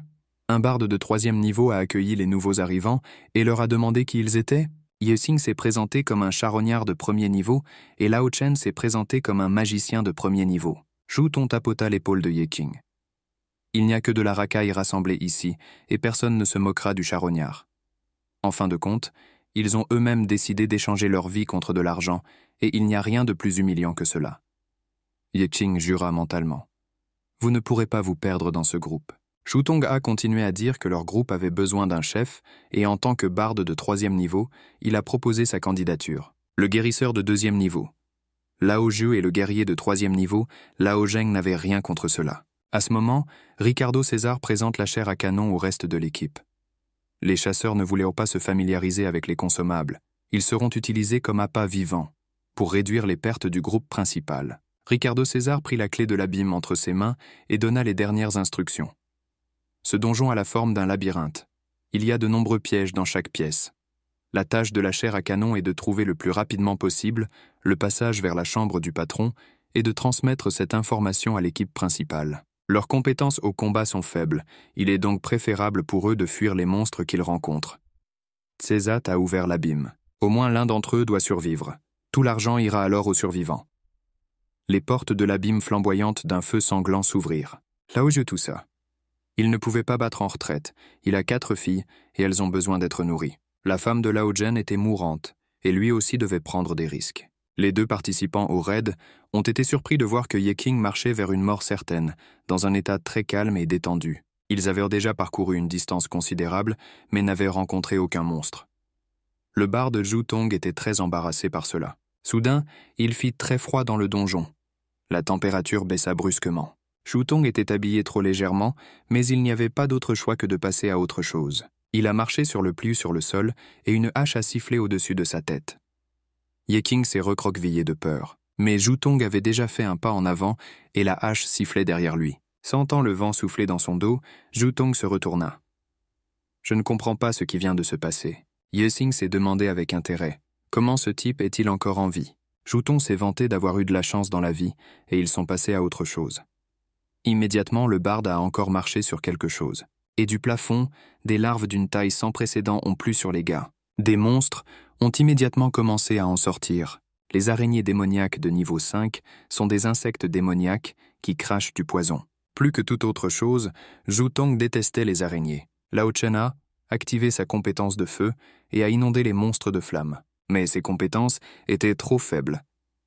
un barde de 3e niveau, a accueilli les nouveaux arrivants et leur a demandé qui ils étaient. Ye Xing s'est présenté comme un charognard de 1er niveau et Lao Chen s'est présenté comme un magicien de 1er niveau. Zhutong tapota l'épaule de Ye King. Il n'y a que de la racaille rassemblée ici, et personne ne se moquera du charognard. En fin de compte, ils ont eux-mêmes décidé d'échanger leur vie contre de l'argent, et il n'y a rien de plus humiliant que cela. Ye King jura mentalement. Vous ne pourrez pas vous perdre dans ce groupe. Zhutong a continué à dire que leur groupe avait besoin d'un chef, et en tant que barde de 3e niveau, il a proposé sa candidature. Le guérisseur de 2e niveau. Lao Ju et le guerrier de 3e niveau, Lao Zheng n'avaient rien contre cela. À ce moment, Ricardo César présente la chair à canon au reste de l'équipe. Les chasseurs ne voulaient pas se familiariser avec les consommables. Ils seront utilisés comme appâts vivants, pour réduire les pertes du groupe principal. Ricardo César prit la clé de l'abîme entre ses mains et donna les dernières instructions. Ce donjon a la forme d'un labyrinthe. Il y a de nombreux pièges dans chaque pièce. La tâche de la chair à canon est de trouver le plus rapidement possible le passage vers la chambre du patron et de transmettre cette information à l'équipe principale. Leurs compétences au combat sont faibles, il est donc préférable pour eux de fuir les monstres qu'ils rencontrent. Tsezat a ouvert l'abîme. Au moins l'un d'entre eux doit survivre. Tout l'argent ira alors aux survivants. Les portes de l'abîme flamboyante d'un feu sanglant s'ouvrirent. Lao Ju toussa. Il ne pouvait pas battre en retraite. Il a 4 filles et elles ont besoin d'être nourries. La femme de Lao Zhen était mourante et lui aussi devait prendre des risques. Les 2 participants au raid ont été surpris de voir que Ye King marchait vers une mort certaine, dans un état très calme et détendu. Ils avaient déjà parcouru une distance considérable, mais n'avaient rencontré aucun monstre. Le barde Zhutong était très embarrassé par cela. Soudain, il fit très froid dans le donjon. La température baissa brusquement. Zhutong était habillé trop légèrement, mais il n'y avait pas d'autre choix que de passer à autre chose. Il a marché sur le pli sur le sol et une hache a sifflé au-dessus de sa tête. Ye King s'est recroquevillé de peur. Mais Zhutong avait déjà fait un pas en avant et la hache sifflait derrière lui. Sentant le vent souffler dans son dos, Zhutong se retourna. Je ne comprends pas ce qui vient de se passer. Ye Xing s'est demandé avec intérêt. Comment ce type est-il encore en vie? Zhutong s'est vanté d'avoir eu de la chance dans la vie et ils sont passés à autre chose. Immédiatement, le barde a encore marché sur quelque chose. Et du plafond, des larves d'une taille sans précédent ont plu sur les gars. Des monstres ont immédiatement commencé à en sortir. Les araignées démoniaques de niveau 5 sont des insectes démoniaques qui crachent du poison. Plus que toute autre chose, Zhutong détestait les araignées. Lao Chen a activé sa compétence de feu et a inondé les monstres de flammes. Mais ses compétences étaient trop faibles,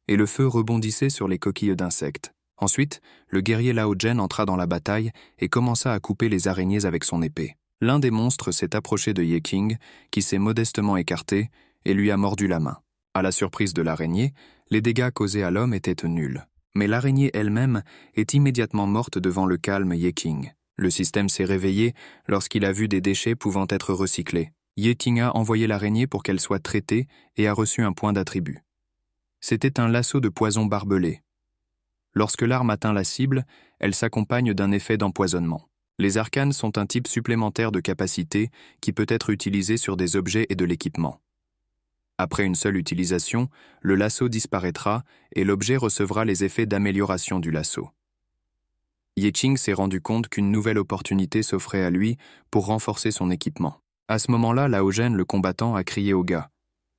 et le feu rebondissait sur les coquilles d'insectes. Ensuite, le guerrier Lao Zhen entra dans la bataille et commença à couper les araignées avec son épée. L'un des monstres s'est approché de Ye King, qui s'est modestement écarté et lui a mordu la main. À la surprise de l'araignée, les dégâts causés à l'homme étaient nuls. Mais l'araignée elle-même est immédiatement morte devant le calme Ye King. Le système s'est réveillé lorsqu'il a vu des déchets pouvant être recyclés. Ye King a envoyé l'araignée pour qu'elle soit traitée et a reçu un point d'attribut. C'était un lasso de poison barbelé. Lorsque l'arme atteint la cible, elle s'accompagne d'un effet d'empoisonnement. Les arcanes sont un type supplémentaire de capacité qui peut être utilisé sur des objets et de l'équipement. Après une seule utilisation, le lasso disparaîtra et l'objet recevra les effets d'amélioration du lasso. Ye King s'est rendu compte qu'une nouvelle opportunité s'offrait à lui pour renforcer son équipement. À ce moment-là, Lao Zhen, le combattant, a crié au gars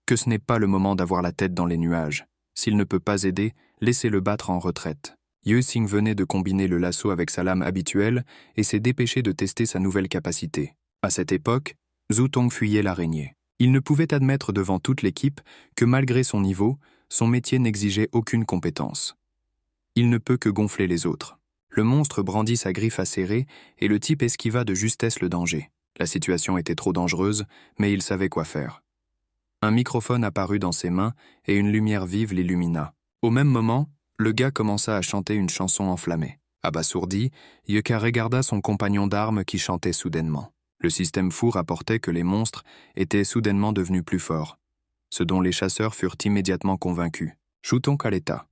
que ce n'est pas le moment d'avoir la tête dans les nuages. S'il ne peut pas aider, laissez-le battre en retraite. Ye Xing venait de combiner le lasso avec sa lame habituelle et s'est dépêché de tester sa nouvelle capacité. À cette époque, Zhutong fuyait l'araignée. Il ne pouvait admettre devant toute l'équipe que malgré son niveau, son métier n'exigeait aucune compétence. Il ne peut que gonfler les autres. Le monstre brandit sa griffe acérée et le type esquiva de justesse le danger. La situation était trop dangereuse, mais il savait quoi faire. Un microphone apparut dans ses mains et une lumière vive l'illumina. Au même moment, le gars commença à chanter une chanson enflammée. Abasourdi, Yuka regarda son compagnon d'armes qui chantait soudainement. Le système fou rapportait que les monstres étaient soudainement devenus plus forts, ce dont les chasseurs furent immédiatement convaincus. Chuton Kaleta.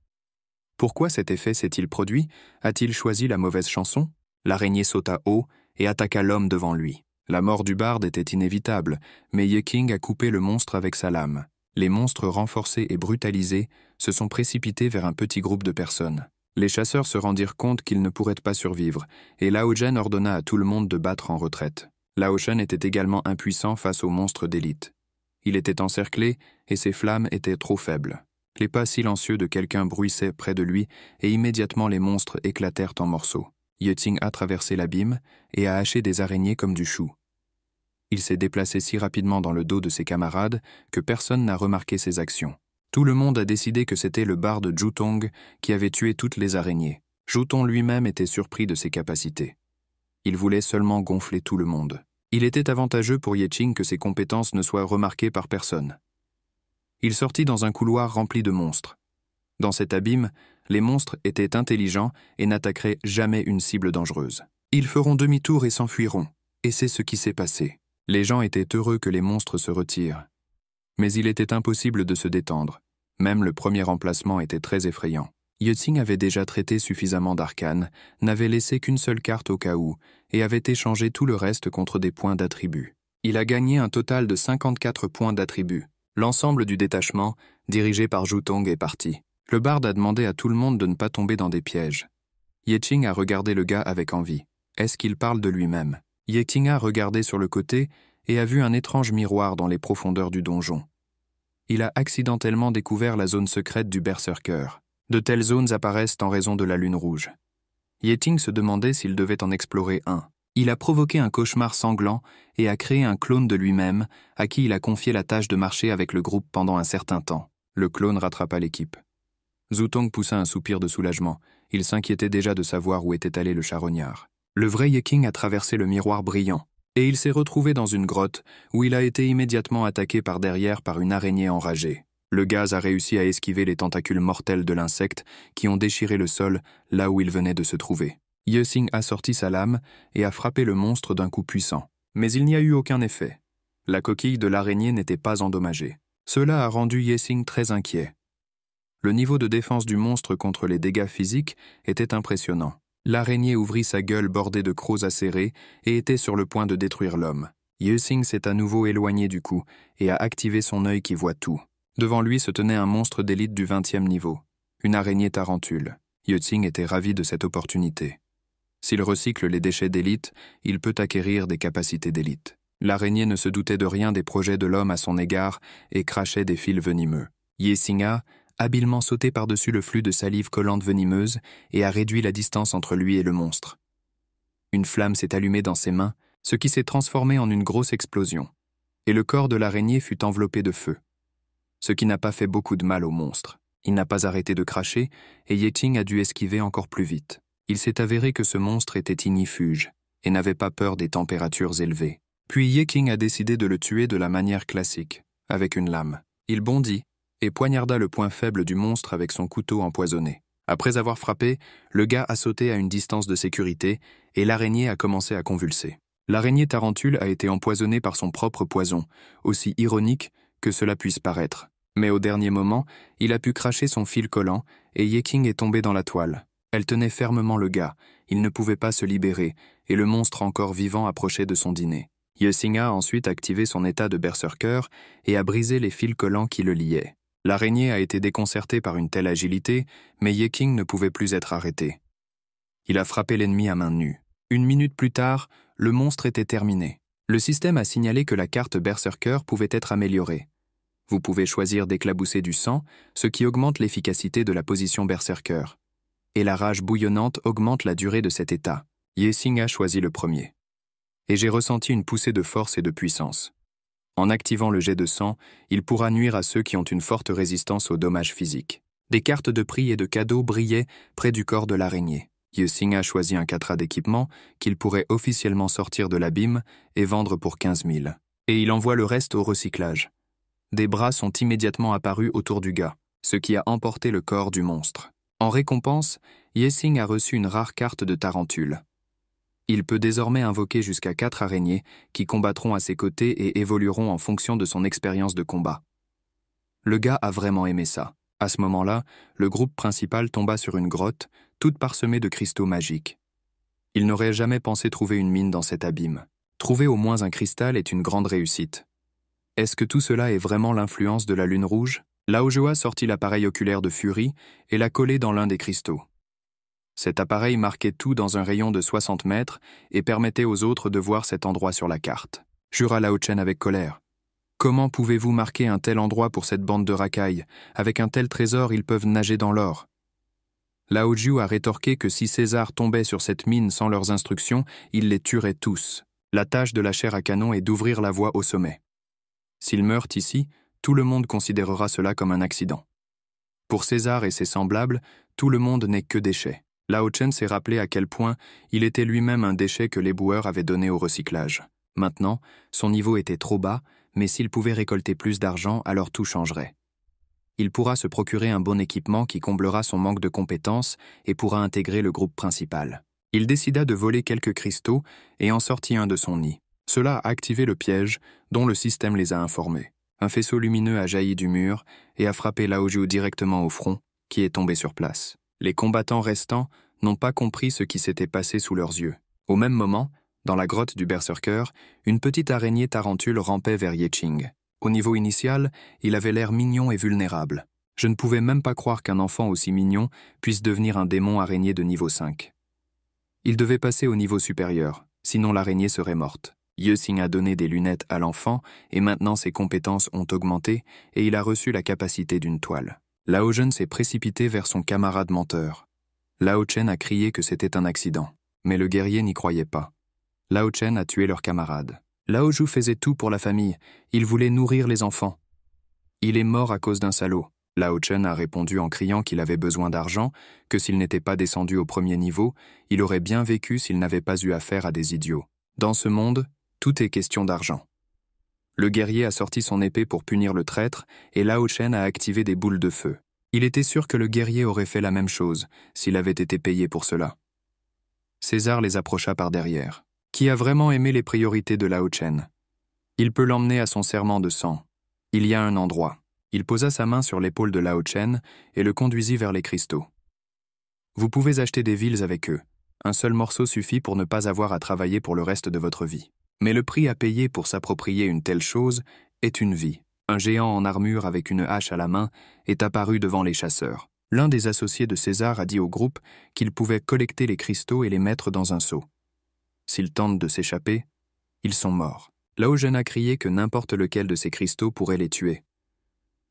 Pourquoi cet effet s'est-il produit? A-t-il choisi la mauvaise chanson? L'araignée sauta haut et attaqua l'homme devant lui. La mort du barde était inévitable, mais Yeking a coupé le monstre avec sa lame. Les monstres renforcés et brutalisés se sont précipités vers un petit groupe de personnes. Les chasseurs se rendirent compte qu'ils ne pourraient pas survivre, et Lao Zhen ordonna à tout le monde de battre en retraite. Lao Shen était également impuissant face aux monstres d'élite. Il était encerclé, et ses flammes étaient trop faibles. Les pas silencieux de quelqu'un bruissaient près de lui, et immédiatement les monstres éclatèrent en morceaux. Yeting a traversé l'abîme et a haché des araignées comme du chou. Il s'est déplacé si rapidement dans le dos de ses camarades que personne n'a remarqué ses actions. Tout le monde a décidé que c'était le barde Jutong qui avait tué toutes les araignées. Juton lui-même était surpris de ses capacités. Il voulait seulement gonfler tout le monde. Il était avantageux pour Yeting que ses compétences ne soient remarquées par personne. Il sortit dans un couloir rempli de monstres. Dans cet abîme, les monstres étaient intelligents et n'attaqueraient jamais une cible dangereuse. Ils feront demi-tour et s'enfuiront, et c'est ce qui s'est passé. Les gens étaient heureux que les monstres se retirent. Mais il était impossible de se détendre. Même le premier emplacement était très effrayant. Yeting avait déjà traité suffisamment d'arcanes, n'avait laissé qu'une seule carte au cas où, et avait échangé tout le reste contre des points d'attribut. Il a gagné un total de 54 points d'attribut. L'ensemble du détachement, dirigé par Jutong, est parti. Le barde a demandé à tout le monde de ne pas tomber dans des pièges. Yeting a regardé le gars avec envie. Est-ce qu'il parle de lui-même? Yeting a regardé sur le côté et a vu un étrange miroir dans les profondeurs du donjon. Il a accidentellement découvert la zone secrète du Berserker. De telles zones apparaissent en raison de la lune rouge. Yeting se demandait s'il devait en explorer un. Il a provoqué un cauchemar sanglant et a créé un clone de lui-même à qui il a confié la tâche de marcher avec le groupe pendant un certain temps. Le clone rattrapa l'équipe. Zutong poussa un soupir de soulagement. Il s'inquiétait déjà de savoir où était allé le charognard. Le vrai Yeking a traversé le miroir brillant, et il s'est retrouvé dans une grotte où il a été immédiatement attaqué par derrière par une araignée enragée. Le gaz a réussi à esquiver les tentacules mortels de l'insecte qui ont déchiré le sol là où il venait de se trouver. Yeting a sorti sa lame et a frappé le monstre d'un coup puissant. Mais il n'y a eu aucun effet. La coquille de l'araignée n'était pas endommagée. Cela a rendu Yeting très inquiet. Le niveau de défense du monstre contre les dégâts physiques était impressionnant. L'araignée ouvrit sa gueule bordée de crocs acérés et était sur le point de détruire l'homme. Yeting s'est à nouveau éloigné du coup et a activé son œil qui voit tout. Devant lui se tenait un monstre d'élite du 20e niveau, une araignée tarentule. Yeting était ravi de cette opportunité. S'il recycle les déchets d'élite, il peut acquérir des capacités d'élite. L'araignée ne se doutait de rien des projets de l'homme à son égard et crachait des fils venimeux. Yeting a habilement sauté par-dessus le flux de salive collante venimeuse et a réduit la distance entre lui et le monstre. Une flamme s'est allumée dans ses mains, ce qui s'est transformé en une grosse explosion, et le corps de l'araignée fut enveloppé de feu. Ce qui n'a pas fait beaucoup de mal au monstre. Il n'a pas arrêté de cracher, et Yeting a dû esquiver encore plus vite. Il s'est avéré que ce monstre était ignifuge, et n'avait pas peur des températures élevées. Puis Yeking a décidé de le tuer de la manière classique, avec une lame. Il bondit, et poignarda le point faible du monstre avec son couteau empoisonné. Après avoir frappé, le gars a sauté à une distance de sécurité, et l'araignée a commencé à convulser. L'araignée tarentule a été empoisonnée par son propre poison, aussi ironique que cela puisse paraître. Mais au dernier moment, il a pu cracher son fil collant, et Yeking est tombé dans la toile. Elle tenait fermement le gars, il ne pouvait pas se libérer, et le monstre encore vivant approchait de son dîner. Yeting a ensuite activé son état de berserker et a brisé les fils collants qui le liaient. L'araignée a été déconcertée par une telle agilité, mais Yeking ne pouvait plus être arrêté. Il a frappé l'ennemi à main nue. 1 minute plus tard, le monstre était terminé. Le système a signalé que la carte Berserker pouvait être améliorée. Vous pouvez choisir d'éclabousser du sang, ce qui augmente l'efficacité de la position Berserker. Et la rage bouillonnante augmente la durée de cet état. Yeting a choisi le premier. Et j'ai ressenti une poussée de force et de puissance. En activant le jet de sang, il pourra nuire à ceux qui ont une forte résistance aux dommages physiques. Des cartes de prix et de cadeaux brillaient près du corps de l'araignée. Yexing a choisi un Katra d'équipement qu'il pourrait officiellement sortir de l'abîme et vendre pour 15 000. Et il envoie le reste au recyclage. Des bras sont immédiatement apparus autour du gars, ce qui a emporté le corps du monstre. En récompense, Yexing a reçu une rare carte de tarentule. Il peut désormais invoquer jusqu'à 4 araignées qui combattront à ses côtés et évolueront en fonction de son expérience de combat. Le gars a vraiment aimé ça. À ce moment-là, le groupe principal tomba sur une grotte, toute parsemée de cristaux magiques. Il n'aurait jamais pensé trouver une mine dans cet abîme. Trouver au moins un cristal est une grande réussite. Est-ce que tout cela est vraiment l'influence de la lune rouge? Laojoa sortit l'appareil oculaire de Fury et l'a collé dans l'un des cristaux. Cet appareil marquait tout dans un rayon de 60 mètres et permettait aux autres de voir cet endroit sur la carte. Jura Lao Chen avec colère. Comment pouvez-vous marquer un tel endroit pour cette bande de racailles? Avec un tel trésor, ils peuvent nager dans l'or. Lao Jiu a rétorqué que si César tombait sur cette mine sans leurs instructions, il les tuerait tous. La tâche de la chair à canon est d'ouvrir la voie au sommet. S'ils meurent ici, tout le monde considérera cela comme un accident. Pour César et ses semblables, tout le monde n'est que déchet. Lao Chen s'est rappelé à quel point il était lui-même un déchet que les boueurs avaient donné au recyclage. Maintenant, son niveau était trop bas, mais s'il pouvait récolter plus d'argent, alors tout changerait. Il pourra se procurer un bon équipement qui comblera son manque de compétences et pourra intégrer le groupe principal. Il décida de voler quelques cristaux et en sortit un de son nid. Cela a activé le piège dont le système les a informés. Un faisceau lumineux a jailli du mur et a frappé Laojiu directement au front, qui est tombé sur place. Les combattants restants n'ont pas compris ce qui s'était passé sous leurs yeux. Au même moment, dans la grotte du Berserker, une petite araignée tarentule rampait vers Yexing. Au niveau initial, il avait l'air mignon et vulnérable. Je ne pouvais même pas croire qu'un enfant aussi mignon puisse devenir un démon araignée de niveau 5. Il devait passer au niveau supérieur, sinon l'araignée serait morte. Yexing a donné des lunettes à l'enfant et maintenant ses compétences ont augmenté et il a reçu la capacité d'une toile. Lao Zhen s'est précipité vers son camarade menteur. Lao Chen a crié que c'était un accident, mais le guerrier n'y croyait pas. Lao Chen a tué leur camarade. Lao Zhu faisait tout pour la famille, il voulait nourrir les enfants. Il est mort à cause d'un salaud. Lao Chen a répondu en criant qu'il avait besoin d'argent, que s'il n'était pas descendu au premier niveau, il aurait bien vécu s'il n'avait pas eu affaire à des idiots. Dans ce monde, tout est question d'argent. Le guerrier a sorti son épée pour punir le traître et Lao Chen a activé des boules de feu. Il était sûr que le guerrier aurait fait la même chose s'il avait été payé pour cela. César les approcha par derrière. Qui a vraiment aimé les priorités de Lao Chen? Il peut l'emmener à son serment de sang. Il y a un endroit. Il posa sa main sur l'épaule de Lao Chen et le conduisit vers les cristaux. Vous pouvez acheter des villes avec eux. Un seul morceau suffit pour ne pas avoir à travailler pour le reste de votre vie. Mais le prix à payer pour s'approprier une telle chose est une vie. Un géant en armure avec une hache à la main est apparu devant les chasseurs. L'un des associés de César a dit au groupe qu'il pouvait collecter les cristaux et les mettre dans un seau. S'ils tentent de s'échapper, ils sont morts. Lao Zhen a crié que n'importe lequel de ces cristaux pourrait les tuer.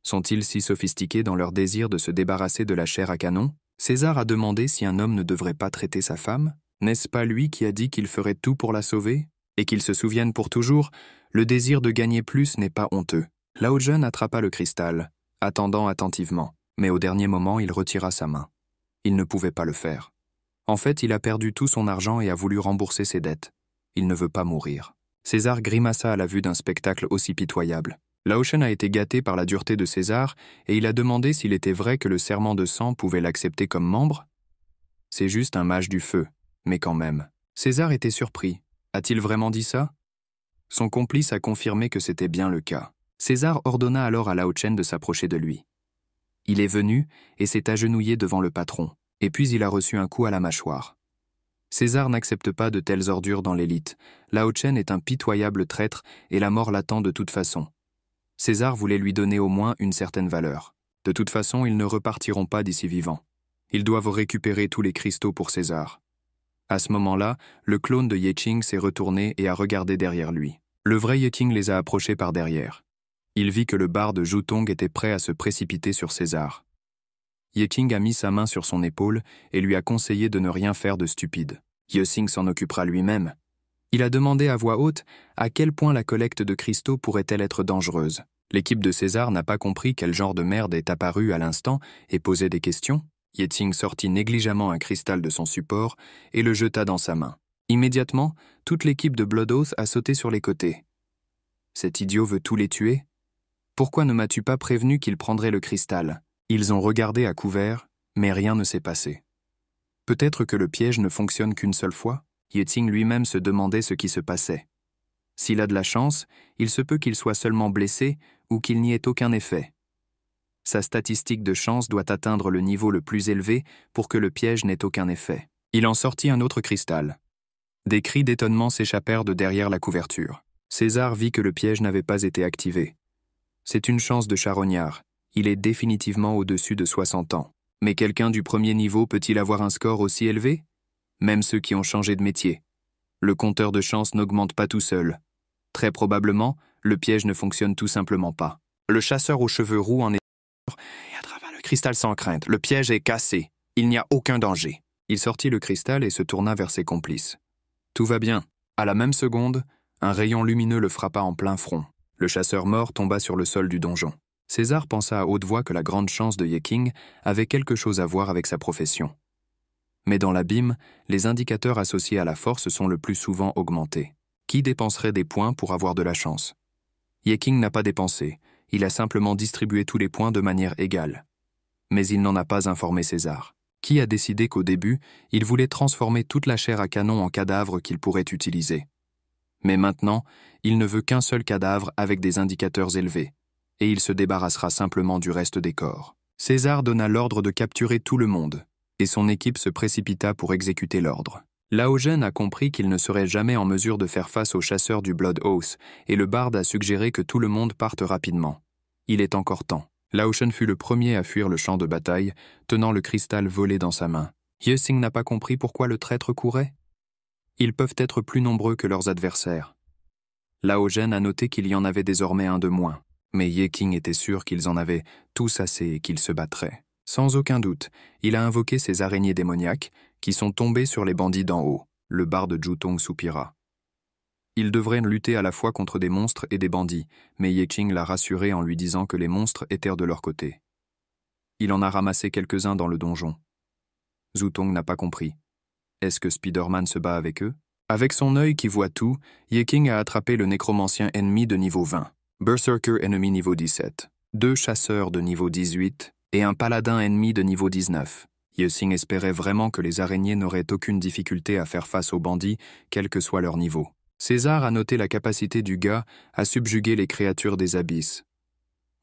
Sont-ils si sophistiqués dans leur désir de se débarrasser de la chair à canon? César a demandé si un homme ne devrait pas traiter sa femme. N'est-ce pas lui qui a dit qu'il ferait tout pour la sauver? Et qu'il se souvienne pour toujours, le désir de gagner plus n'est pas honteux. Lao Zhen attrapa le cristal, attendant attentivement, mais au dernier moment, il retira sa main. Il ne pouvait pas le faire. En fait, il a perdu tout son argent et a voulu rembourser ses dettes. Il ne veut pas mourir. César grimaça à la vue d'un spectacle aussi pitoyable. Lao Chen a été gâté par la dureté de César et il a demandé s'il était vrai que le serment de sang pouvait l'accepter comme membre. C'est juste un mage du feu, mais quand même. César était surpris. A-t-il vraiment dit ça? Son complice a confirmé que c'était bien le cas. César ordonna alors à Lao Chen de s'approcher de lui. Il est venu et s'est agenouillé devant le patron, et puis il a reçu un coup à la mâchoire. César n'accepte pas de telles ordures dans l'élite. Lao Chen est un pitoyable traître et la mort l'attend de toute façon. César voulait lui donner au moins une certaine valeur. De toute façon, ils ne repartiront pas d'ici vivants. Ils doivent récupérer tous les cristaux pour César. À ce moment-là, le clone de Yexing s'est retourné et a regardé derrière lui. Le vrai Yexing les a approchés par derrière. Il vit que le barde Zhutong était prêt à se précipiter sur César. Yexing a mis sa main sur son épaule et lui a conseillé de ne rien faire de stupide. Yexing s'en occupera lui-même. Il a demandé à voix haute à quel point la collecte de cristaux pourrait-elle être dangereuse. L'équipe de César n'a pas compris quel genre de merde est apparu à l'instant et posait des questions. Yeting sortit négligemment un cristal de son support et le jeta dans sa main. Immédiatement, toute l'équipe de Blood Oath a sauté sur les côtés. Cet idiot veut tous les tuer? Pourquoi ne m'as-tu pas prévenu qu'il prendrait le cristal? Ils ont regardé à couvert, mais rien ne s'est passé. Peut-être que le piège ne fonctionne qu'une seule fois? Yeting lui-même se demandait ce qui se passait. S'il a de la chance, il se peut qu'il soit seulement blessé ou qu'il n'y ait aucun effet. Sa statistique de chance doit atteindre le niveau le plus élevé pour que le piège n'ait aucun effet. Il en sortit un autre cristal. Des cris d'étonnement s'échappèrent de derrière la couverture. César vit que le piège n'avait pas été activé. C'est une chance de charognard. Il est définitivement au-dessus de 60 ans. Mais quelqu'un du premier niveau peut-il avoir un score aussi élevé? Même ceux qui ont changé de métier. Le compteur de chance n'augmente pas tout seul. Très probablement, le piège ne fonctionne tout simplement pas. Le chasseur aux cheveux roux en est et attrapa le cristal sans crainte. Le piège est cassé. Il n'y a aucun danger. Il sortit le cristal et se tourna vers ses complices. Tout va bien. À la même seconde, un rayon lumineux le frappa en plein front. Le chasseur mort tomba sur le sol du donjon. César pensa à haute voix que la grande chance de Yeking avait quelque chose à voir avec sa profession. Mais dans l'abîme, les indicateurs associés à la force sont le plus souvent augmentés. Qui dépenserait des points pour avoir de la chance? Yeking n'a pas dépensé, il a simplement distribué tous les points de manière égale. Mais il n'en a pas informé César. Qui a décidé qu'au début, il voulait transformer toute la chair à canon en cadavre qu'il pourrait utiliser? Mais maintenant, il ne veut qu'un seul cadavre avec des indicateurs élevés, et il se débarrassera simplement du reste des corps. César donna l'ordre de capturer tout le monde, et son équipe se précipita pour exécuter l'ordre. Laogen a compris qu'il ne serait jamais en mesure de faire face aux chasseurs du Blood Oath, et le barde a suggéré que tout le monde parte rapidement. Il est encore temps. Laochen fut le premier à fuir le champ de bataille, tenant le cristal volé dans sa main. Yeting n'a pas compris pourquoi le traître courait. Ils peuvent être plus nombreux que leurs adversaires. Laogen a noté qu'il y en avait désormais un de moins, mais Yeking était sûr qu'ils en avaient tous assez et qu'ils se battraient. Sans aucun doute, il a invoqué ces araignées démoniaques qui sont tombées sur les bandits d'en haut. Le barde Jutong soupira. Ils devraient lutter à la fois contre des monstres et des bandits, mais Yeting l'a rassuré en lui disant que les monstres étaient de leur côté. Il en a ramassé quelques-uns dans le donjon. Zutong n'a pas compris. Est-ce que Spider-Man se bat avec eux? Avec son œil qui voit tout, Yeking a attrapé le nécromancien ennemi de niveau 20, Berserker ennemi niveau 17, 2 chasseurs de niveau 18 et un paladin ennemi de niveau 19. Yeting espérait vraiment que les araignées n'auraient aucune difficulté à faire face aux bandits, quel que soit leur niveau. César a noté la capacité du gars à subjuguer les créatures des abysses.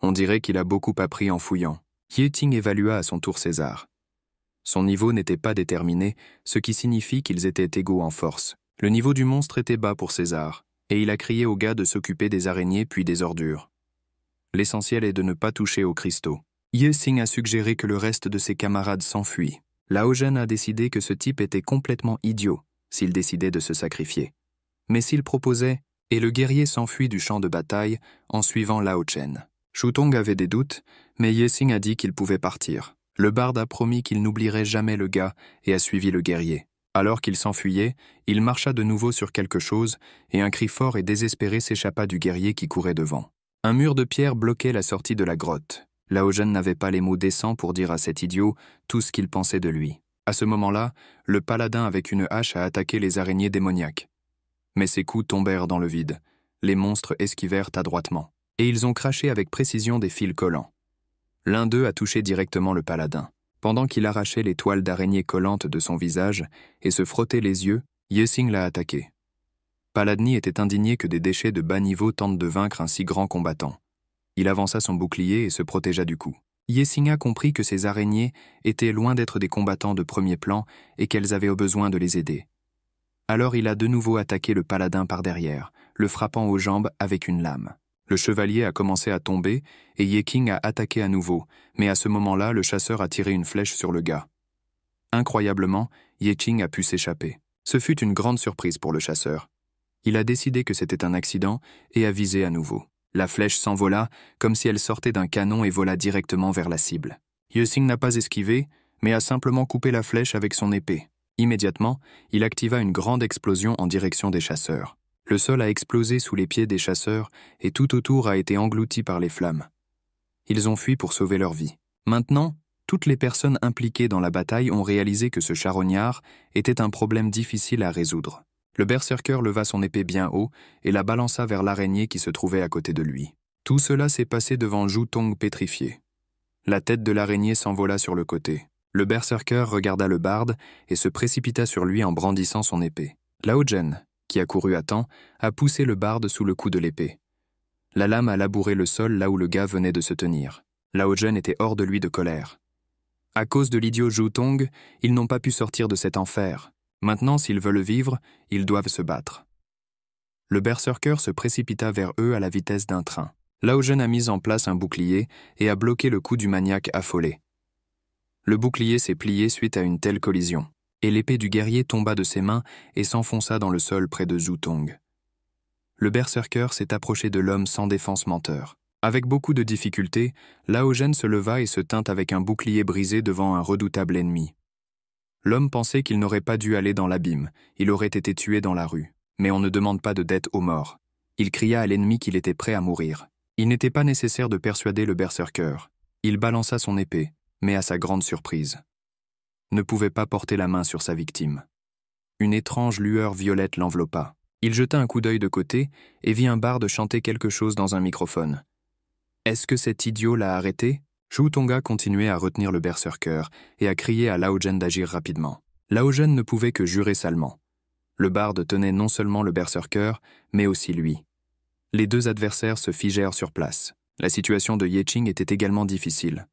On dirait qu'il a beaucoup appris en fouillant. Yeting évalua à son tour César. Son niveau n'était pas déterminé, ce qui signifie qu'ils étaient égaux en force. Le niveau du monstre était bas pour César, et il a crié au gars de s'occuper des araignées puis des ordures. L'essentiel est de ne pas toucher aux cristaux. Yeting a suggéré que le reste de ses camarades s'enfuient. Laogen a décidé que ce type était complètement idiot s'il décidait de se sacrifier. Mais s'il proposait, et le guerrier s'enfuit du champ de bataille en suivant Lao Chen. Shutong avait des doutes, mais Yeting a dit qu'il pouvait partir. Le barde a promis qu'il n'oublierait jamais le gars et a suivi le guerrier. Alors qu'il s'enfuyait, il marcha de nouveau sur quelque chose et un cri fort et désespéré s'échappa du guerrier qui courait devant. Un mur de pierre bloquait la sortie de la grotte. Laogen n'avait pas les mots décents pour dire à cet idiot tout ce qu'il pensait de lui. À ce moment-là, le paladin avec une hache a attaqué les araignées démoniaques. Mais ses coups tombèrent dans le vide. Les monstres esquivèrent adroitement. Et ils ont craché avec précision des fils collants. L'un d'eux a touché directement le paladin. Pendant qu'il arrachait les toiles d'araignée collantes de son visage et se frottait les yeux, Yeting l'a attaqué. Paladni était indigné que des déchets de bas niveau tentent de vaincre un si grand combattant. Il avança son bouclier et se protégea du coup. Yeting a compris que ces araignées étaient loin d'être des combattants de premier plan et qu'elles avaient besoin de les aider. Alors il a de nouveau attaqué le paladin par derrière, le frappant aux jambes avec une lame. Le chevalier a commencé à tomber et Yeking a attaqué à nouveau, mais à ce moment-là, le chasseur a tiré une flèche sur le gars. Incroyablement, Yeking a pu s'échapper. Ce fut une grande surprise pour le chasseur. Il a décidé que c'était un accident et a visé à nouveau. La flèche s'envola comme si elle sortait d'un canon et vola directement vers la cible. Yeting n'a pas esquivé, mais a simplement coupé la flèche avec son épée. Immédiatement, il activa une grande explosion en direction des chasseurs. Le sol a explosé sous les pieds des chasseurs et tout autour a été englouti par les flammes. Ils ont fui pour sauver leur vie. Maintenant, Toutes les personnes impliquées dans la bataille ont réalisé que ce charognard était un problème difficile à résoudre. Le berserker leva son épée bien haut et la balança vers l'araignée qui se trouvait à côté de lui. Tout cela s'est passé devant Zhu Tong pétrifié. La tête de l'araignée s'envola sur le côté. Le berserker regarda le barde et se précipita sur lui en brandissant son épée. Lao Zhen, qui a couru à temps, a poussé le barde sous le coup de l'épée. La lame a labouré le sol là où le gars venait de se tenir. Lao Zhen était hors de lui de colère. À cause de l'idiot Zhu Tong, ils n'ont pas pu sortir de cet enfer. Maintenant, s'ils veulent vivre, ils doivent se battre. Le berserker se précipita vers eux à la vitesse d'un train. Lao Zhen a mis en place un bouclier et a bloqué le coup du maniaque affolé. Le bouclier s'est plié suite à une telle collision, et l'épée du guerrier tomba de ses mains et s'enfonça dans le sol près de Zhu Tong. Le berserker s'est approché de l'homme sans défense menteur. Avec beaucoup de difficultés, Lao Zhen se leva et se tint avec un bouclier brisé devant un redoutable ennemi. L'homme pensait qu'il n'aurait pas dû aller dans l'abîme, il aurait été tué dans la rue. Mais on ne demande pas de dette aux morts. Il cria à l'ennemi qu'il était prêt à mourir. Il n'était pas nécessaire de persuader le berserker. Il balança son épée, mais à sa grande surprise, ne pouvait pas porter la main sur sa victime. Une étrange lueur violette l'enveloppa. Il jeta un coup d'œil de côté et vit un barde chanter quelque chose dans un microphone. Est-ce que cet idiot l'a arrêté? Zhu Tonga continuait à retenir le berserker et à crier à Lao Zhen d'agir rapidement. Lao Zhen ne pouvait que jurer salement. Le barde tenait non seulement le berserker, mais aussi lui. Les deux adversaires se figèrent sur place. La situation de Ye Qing était également difficile.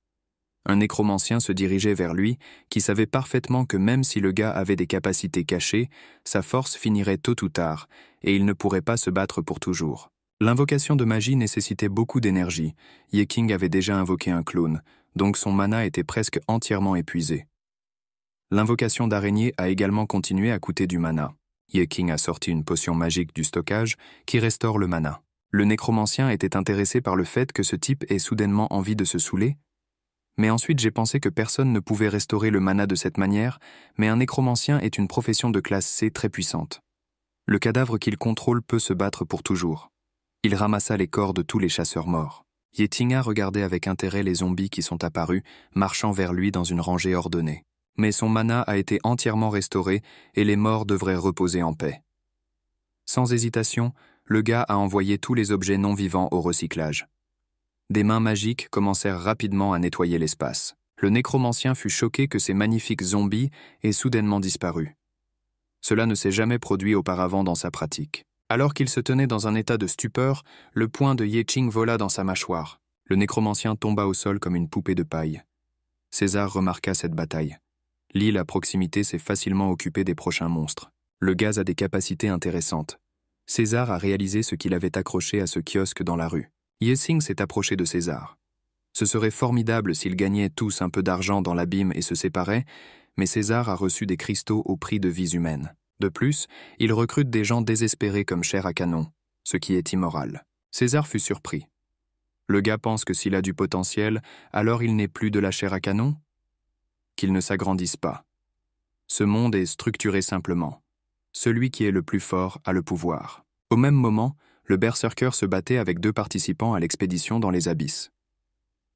Un nécromancien se dirigeait vers lui, qui savait parfaitement que même si le gars avait des capacités cachées, sa force finirait tôt ou tard, et il ne pourrait pas se battre pour toujours. L'invocation de magie nécessitait beaucoup d'énergie. Ye Qing avait déjà invoqué un clone, donc son mana était presque entièrement épuisé. L'invocation d'araignée a également continué à coûter du mana. Ye Qing a sorti une potion magique du stockage qui restaure le mana. Le nécromancien était intéressé par le fait que ce type ait soudainement envie de se saouler. Mais ensuite j'ai pensé que personne ne pouvait restaurer le mana de cette manière, mais un nécromancien est une profession de classe C très puissante. Le cadavre qu'il contrôle peut se battre pour toujours. Il ramassa les corps de tous les chasseurs morts. Ye Qing a regardé avec intérêt les zombies qui sont apparus, marchant vers lui dans une rangée ordonnée. Mais son mana a été entièrement restauré et les morts devraient reposer en paix. Sans hésitation, le gars a envoyé tous les objets non vivants au recyclage. Des mains magiques commencèrent rapidement à nettoyer l'espace. Le nécromancien fut choqué que ces magnifiques zombies aient soudainement disparu. Cela ne s'est jamais produit auparavant dans sa pratique. Alors qu'il se tenait dans un état de stupeur, le poing de Ye Qing vola dans sa mâchoire. Le nécromancien tomba au sol comme une poupée de paille. César remarqua cette bataille. L'île à proximité s'est facilement occupée des prochains monstres. Le gaz a des capacités intéressantes. César a réalisé ce qu'il avait accroché à ce kiosque dans la rue. Ye Qing s'est approché de César. Ce serait formidable s'ils gagnaient tous un peu d'argent dans l'abîme et se séparaient, mais César a reçu des cristaux au prix de vies humaines. De plus, il recrute des gens désespérés comme chair à canon, ce qui est immoral. César fut surpris. Le gars pense que s'il a du potentiel, alors il n'est plus de la chair à canon? Qu'il ne s'agrandisse pas. Ce monde est structuré simplement. Celui qui est le plus fort a le pouvoir. Au même moment, le berserker se battait avec 2 participants à l'expédition dans les abysses.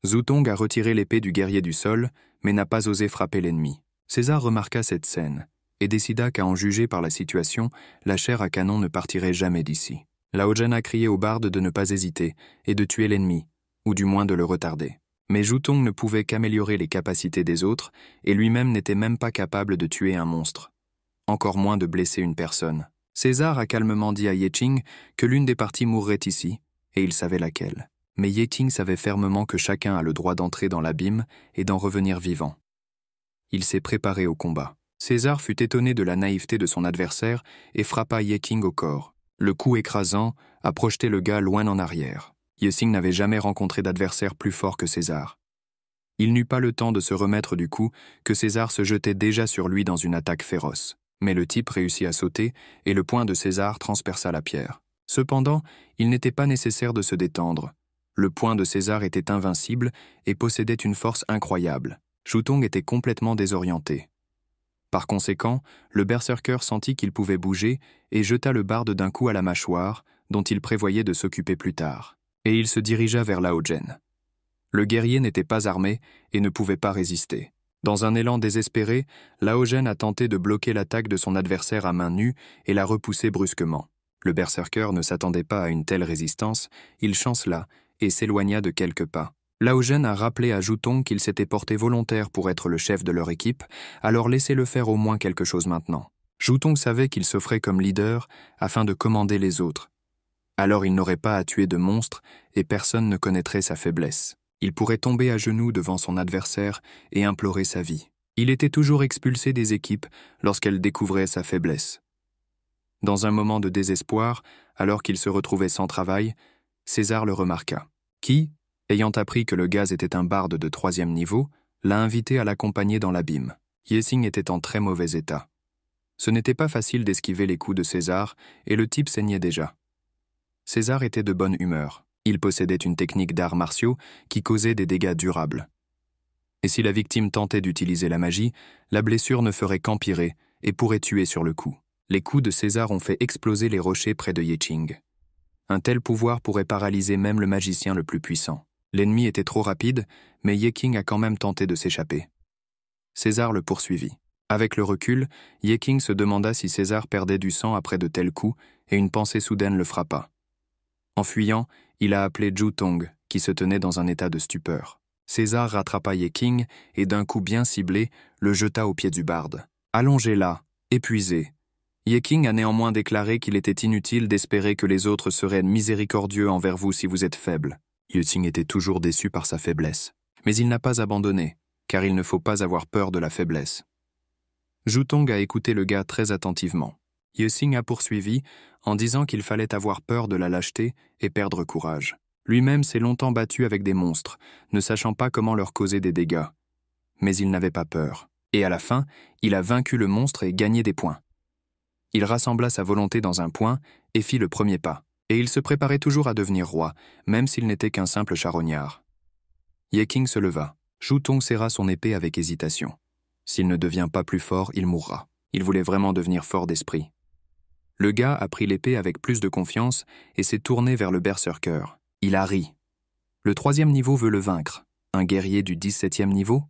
Zhu Tong a retiré l'épée du guerrier du sol, mais n'a pas osé frapper l'ennemi. César remarqua cette scène et décida qu'à en juger par la situation, la chair à canon ne partirait jamais d'ici. Lao Zhen a crié au barde de ne pas hésiter et de tuer l'ennemi, ou du moins de le retarder. Mais Zhu Tong ne pouvait qu'améliorer les capacités des autres, et lui-même n'était même pas capable de tuer un monstre, encore moins de blesser une personne. César a calmement dit à Ye Qing que l'une des parties mourrait ici, et il savait laquelle. Mais Ye Qing savait fermement que chacun a le droit d'entrer dans l'abîme et d'en revenir vivant. Il s'est préparé au combat. César fut étonné de la naïveté de son adversaire et frappa Ye Qing au corps. Le coup écrasant a projeté le gars loin en arrière. Ye Qing n'avait jamais rencontré d'adversaire plus fort que César. Il n'eut pas le temps de se remettre du coup que César se jetait déjà sur lui dans une attaque féroce. Mais le type réussit à sauter et le poing de César transperça la pierre. Cependant, il n'était pas nécessaire de se détendre. Le poing de César était invincible et possédait une force incroyable. Zhu Tong était complètement désorienté. Par conséquent, le berserker sentit qu'il pouvait bouger et jeta le barde d'un coup à la mâchoire, dont il prévoyait de s'occuper plus tard. Et il se dirigea vers Lao Zhen. Le guerrier n'était pas armé et ne pouvait pas résister. Dans un élan désespéré, Laogen a tenté de bloquer l'attaque de son adversaire à main nue et l'a repoussé brusquement. Le berserker ne s'attendait pas à une telle résistance, il chancela et s'éloigna de quelques pas. Laogen a rappelé à Jutong qu'il s'était porté volontaire pour être le chef de leur équipe, alors laissez-le faire au moins quelque chose maintenant. Jutong savait qu'il s'offrait comme leader afin de commander les autres. Alors il n'aurait pas à tuer de monstres et personne ne connaîtrait sa faiblesse. Il pourrait tomber à genoux devant son adversaire et implorer sa vie. Il était toujours expulsé des équipes lorsqu'elles découvraient sa faiblesse. Dans un moment de désespoir, alors qu'il se retrouvait sans travail, César le remarqua, qui, ayant appris que le gaz était un barde de 3e niveau, l'a invité à l'accompagner dans l'abîme. Yexing était en très mauvais état. Ce n'était pas facile d'esquiver les coups de César, et le type saignait déjà. César était de bonne humeur. Il possédait une technique d'arts martiaux qui causait des dégâts durables. Et si la victime tentait d'utiliser la magie, la blessure ne ferait qu'empirer et pourrait tuer sur le coup. Les coups de César ont fait exploser les rochers près de Yexing. Un tel pouvoir pourrait paralyser même le magicien le plus puissant. L'ennemi était trop rapide, mais Yexing a quand même tenté de s'échapper. César le poursuivit. Avec le recul, Yexing se demanda si César perdait du sang après de tels coups, et une pensée soudaine le frappa. En fuyant, il a appelé Jutong, qui se tenait dans un état de stupeur. César rattrapa Yexing et d'un coup bien ciblé, le jeta au pied du barde. Allongé là, épuisé. Yexing a néanmoins déclaré qu'il était inutile d'espérer que les autres seraient miséricordieux envers vous si vous êtes faible. Yexing était toujours déçu par sa faiblesse. Mais il n'a pas abandonné, car il ne faut pas avoir peur de la faiblesse. Jutong a écouté le gars très attentivement. Yexing a poursuivi en disant qu'il fallait avoir peur de la lâcheté et perdre courage. Lui-même s'est longtemps battu avec des monstres, ne sachant pas comment leur causer des dégâts. Mais il n'avait pas peur. Et à la fin, il a vaincu le monstre et gagné des points. Il rassembla sa volonté dans un point et fit le premier pas. Et il se préparait toujours à devenir roi, même s'il n'était qu'un simple charognard. Yexing se leva. Jutong serra son épée avec hésitation. S'il ne devient pas plus fort, il mourra. Il voulait vraiment devenir fort d'esprit. Le gars a pris l'épée avec plus de confiance et s'est tourné vers le berserker. Il a ri. Le 3e niveau veut le vaincre. Un guerrier du 17e niveau?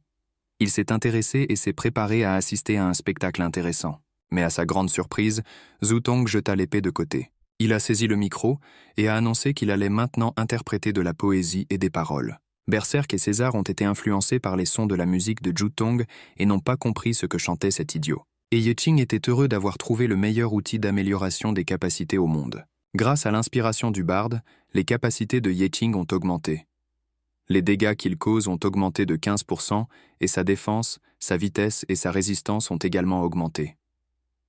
Il s'est intéressé et s'est préparé à assister à un spectacle intéressant. Mais à sa grande surprise, Jutong jeta l'épée de côté. Il a saisi le micro et a annoncé qu'il allait maintenant interpréter de la poésie et des paroles. Berserk et César ont été influencés par les sons de la musique de Jutong et n'ont pas compris ce que chantait cet idiot. Et Yexing était heureux d'avoir trouvé le meilleur outil d'amélioration des capacités au monde. Grâce à l'inspiration du barde, les capacités de Yexing ont augmenté. Les dégâts qu'il cause ont augmenté de 15% et sa défense, sa vitesse et sa résistance ont également augmenté.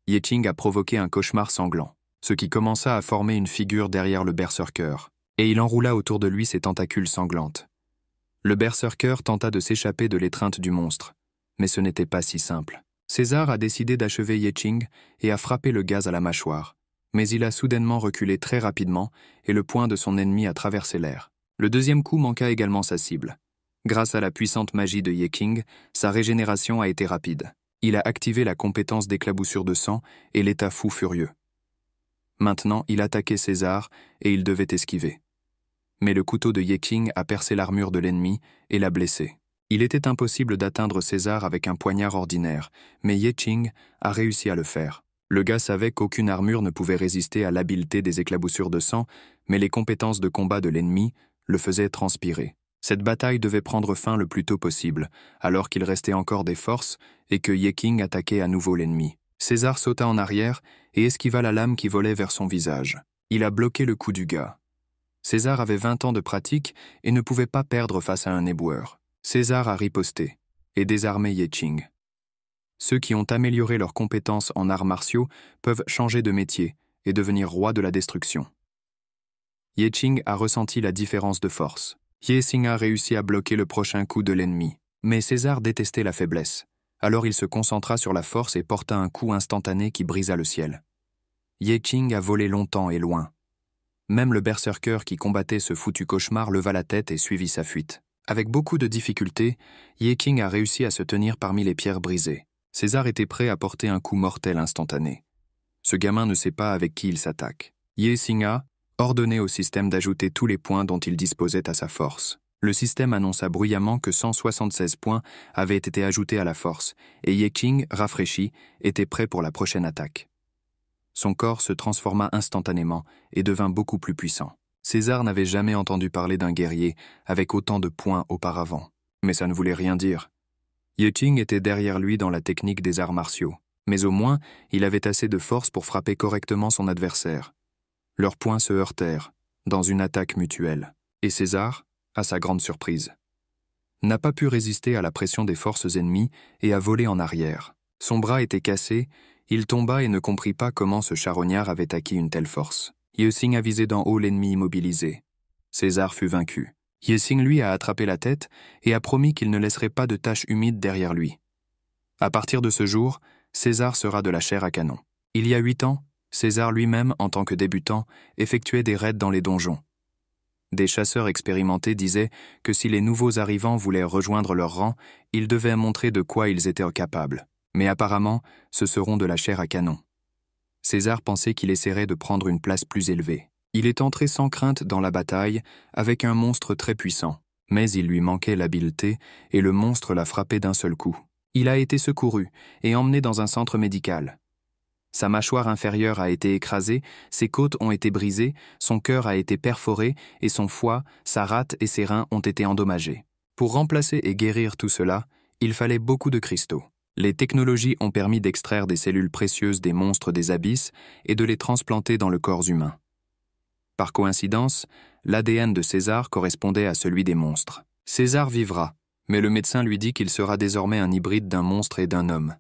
Yexing a provoqué un cauchemar sanglant, ce qui commença à former une figure derrière le berserker, et il enroula autour de lui ses tentacules sanglantes. Le berserker tenta de s'échapper de l'étreinte du monstre, mais ce n'était pas si simple. César a décidé d'achever Yexing et a frappé le gaz à la mâchoire, mais il a soudainement reculé très rapidement et le poing de son ennemi a traversé l'air. Le 2e coup manqua également sa cible. Grâce à la puissante magie de Yexing, sa régénération a été rapide. Il a activé la compétence d'éclaboussure de sang et l'état fou furieux. Maintenant, il attaquait César et il devait esquiver. Mais le couteau de Yexing a percé l'armure de l'ennemi et l'a blessé. Il était impossible d'atteindre César avec un poignard ordinaire, mais Yexing a réussi à le faire. Le gars savait qu'aucune armure ne pouvait résister à l'habileté des éclaboussures de sang, mais les compétences de combat de l'ennemi le faisaient transpirer. Cette bataille devait prendre fin le plus tôt possible, alors qu'il restait encore des forces et que Yexing attaquait à nouveau l'ennemi. César sauta en arrière et esquiva la lame qui volait vers son visage. Il a bloqué le coup du gars. César avait 20 ans de pratique et ne pouvait pas perdre face à un éboueur. César a riposté et désarmé Yexing. Ceux qui ont amélioré leurs compétences en arts martiaux peuvent changer de métier et devenir roi de la destruction. Yexing a ressenti la différence de force. Yexing a réussi à bloquer le prochain coup de l'ennemi. Mais César détestait la faiblesse. Alors il se concentra sur la force et porta un coup instantané qui brisa le ciel. Yexing a volé longtemps et loin. Même le berserker qui combattait ce foutu cauchemar leva la tête et suivit sa fuite. Avec beaucoup de difficultés, Yexing a réussi à se tenir parmi les pierres brisées. César était prêt à porter un coup mortel instantané. Ce gamin ne sait pas avec qui il s'attaque. Yexing a ordonné au système d'ajouter tous les points dont il disposait à sa force. Le système annonça bruyamment que 176 points avaient été ajoutés à la force, et Ye-Qing, rafraîchi, était prêt pour la prochaine attaque. Son corps se transforma instantanément et devint beaucoup plus puissant. César n'avait jamais entendu parler d'un guerrier avec autant de points auparavant. Mais ça ne voulait rien dire. Ye-Qing était derrière lui dans la technique des arts martiaux, mais au moins, il avait assez de force pour frapper correctement son adversaire. Leurs poings se heurtèrent, dans une attaque mutuelle. Et César, à sa grande surprise, n'a pas pu résister à la pression des forces ennemies et a volé en arrière. Son bras était cassé, il tomba et ne comprit pas comment ce charognard avait acquis une telle force. Ye-Qing a visé d'en haut l'ennemi immobilisé. César fut vaincu. Ye-Qing, lui, a attrapé la tête et a promis qu'il ne laisserait pas de taches humides derrière lui. À partir de ce jour, César sera de la chair à canon. Il y a 8 ans, César lui-même, en tant que débutant, effectuait des raids dans les donjons. Des chasseurs expérimentés disaient que si les nouveaux arrivants voulaient rejoindre leur rang, ils devaient montrer de quoi ils étaient capables. Mais apparemment, ce seront de la chair à canon. César pensait qu'il essaierait de prendre une place plus élevée. Il est entré sans crainte dans la bataille avec un monstre très puissant, mais il lui manquait l'habileté et le monstre l'a frappé d'un seul coup. Il a été secouru et emmené dans un centre médical. Sa mâchoire inférieure a été écrasée, ses côtes ont été brisées, son cœur a été perforé et son foie, sa rate et ses reins ont été endommagés. Pour remplacer et guérir tout cela, il fallait beaucoup de cristaux. Les technologies ont permis d'extraire des cellules précieuses des monstres des abysses et de les transplanter dans le corps humain. Par coïncidence, l'ADN de César correspondait à celui des monstres. César vivra, mais le médecin lui dit qu'il sera désormais un hybride d'un monstre et d'un homme.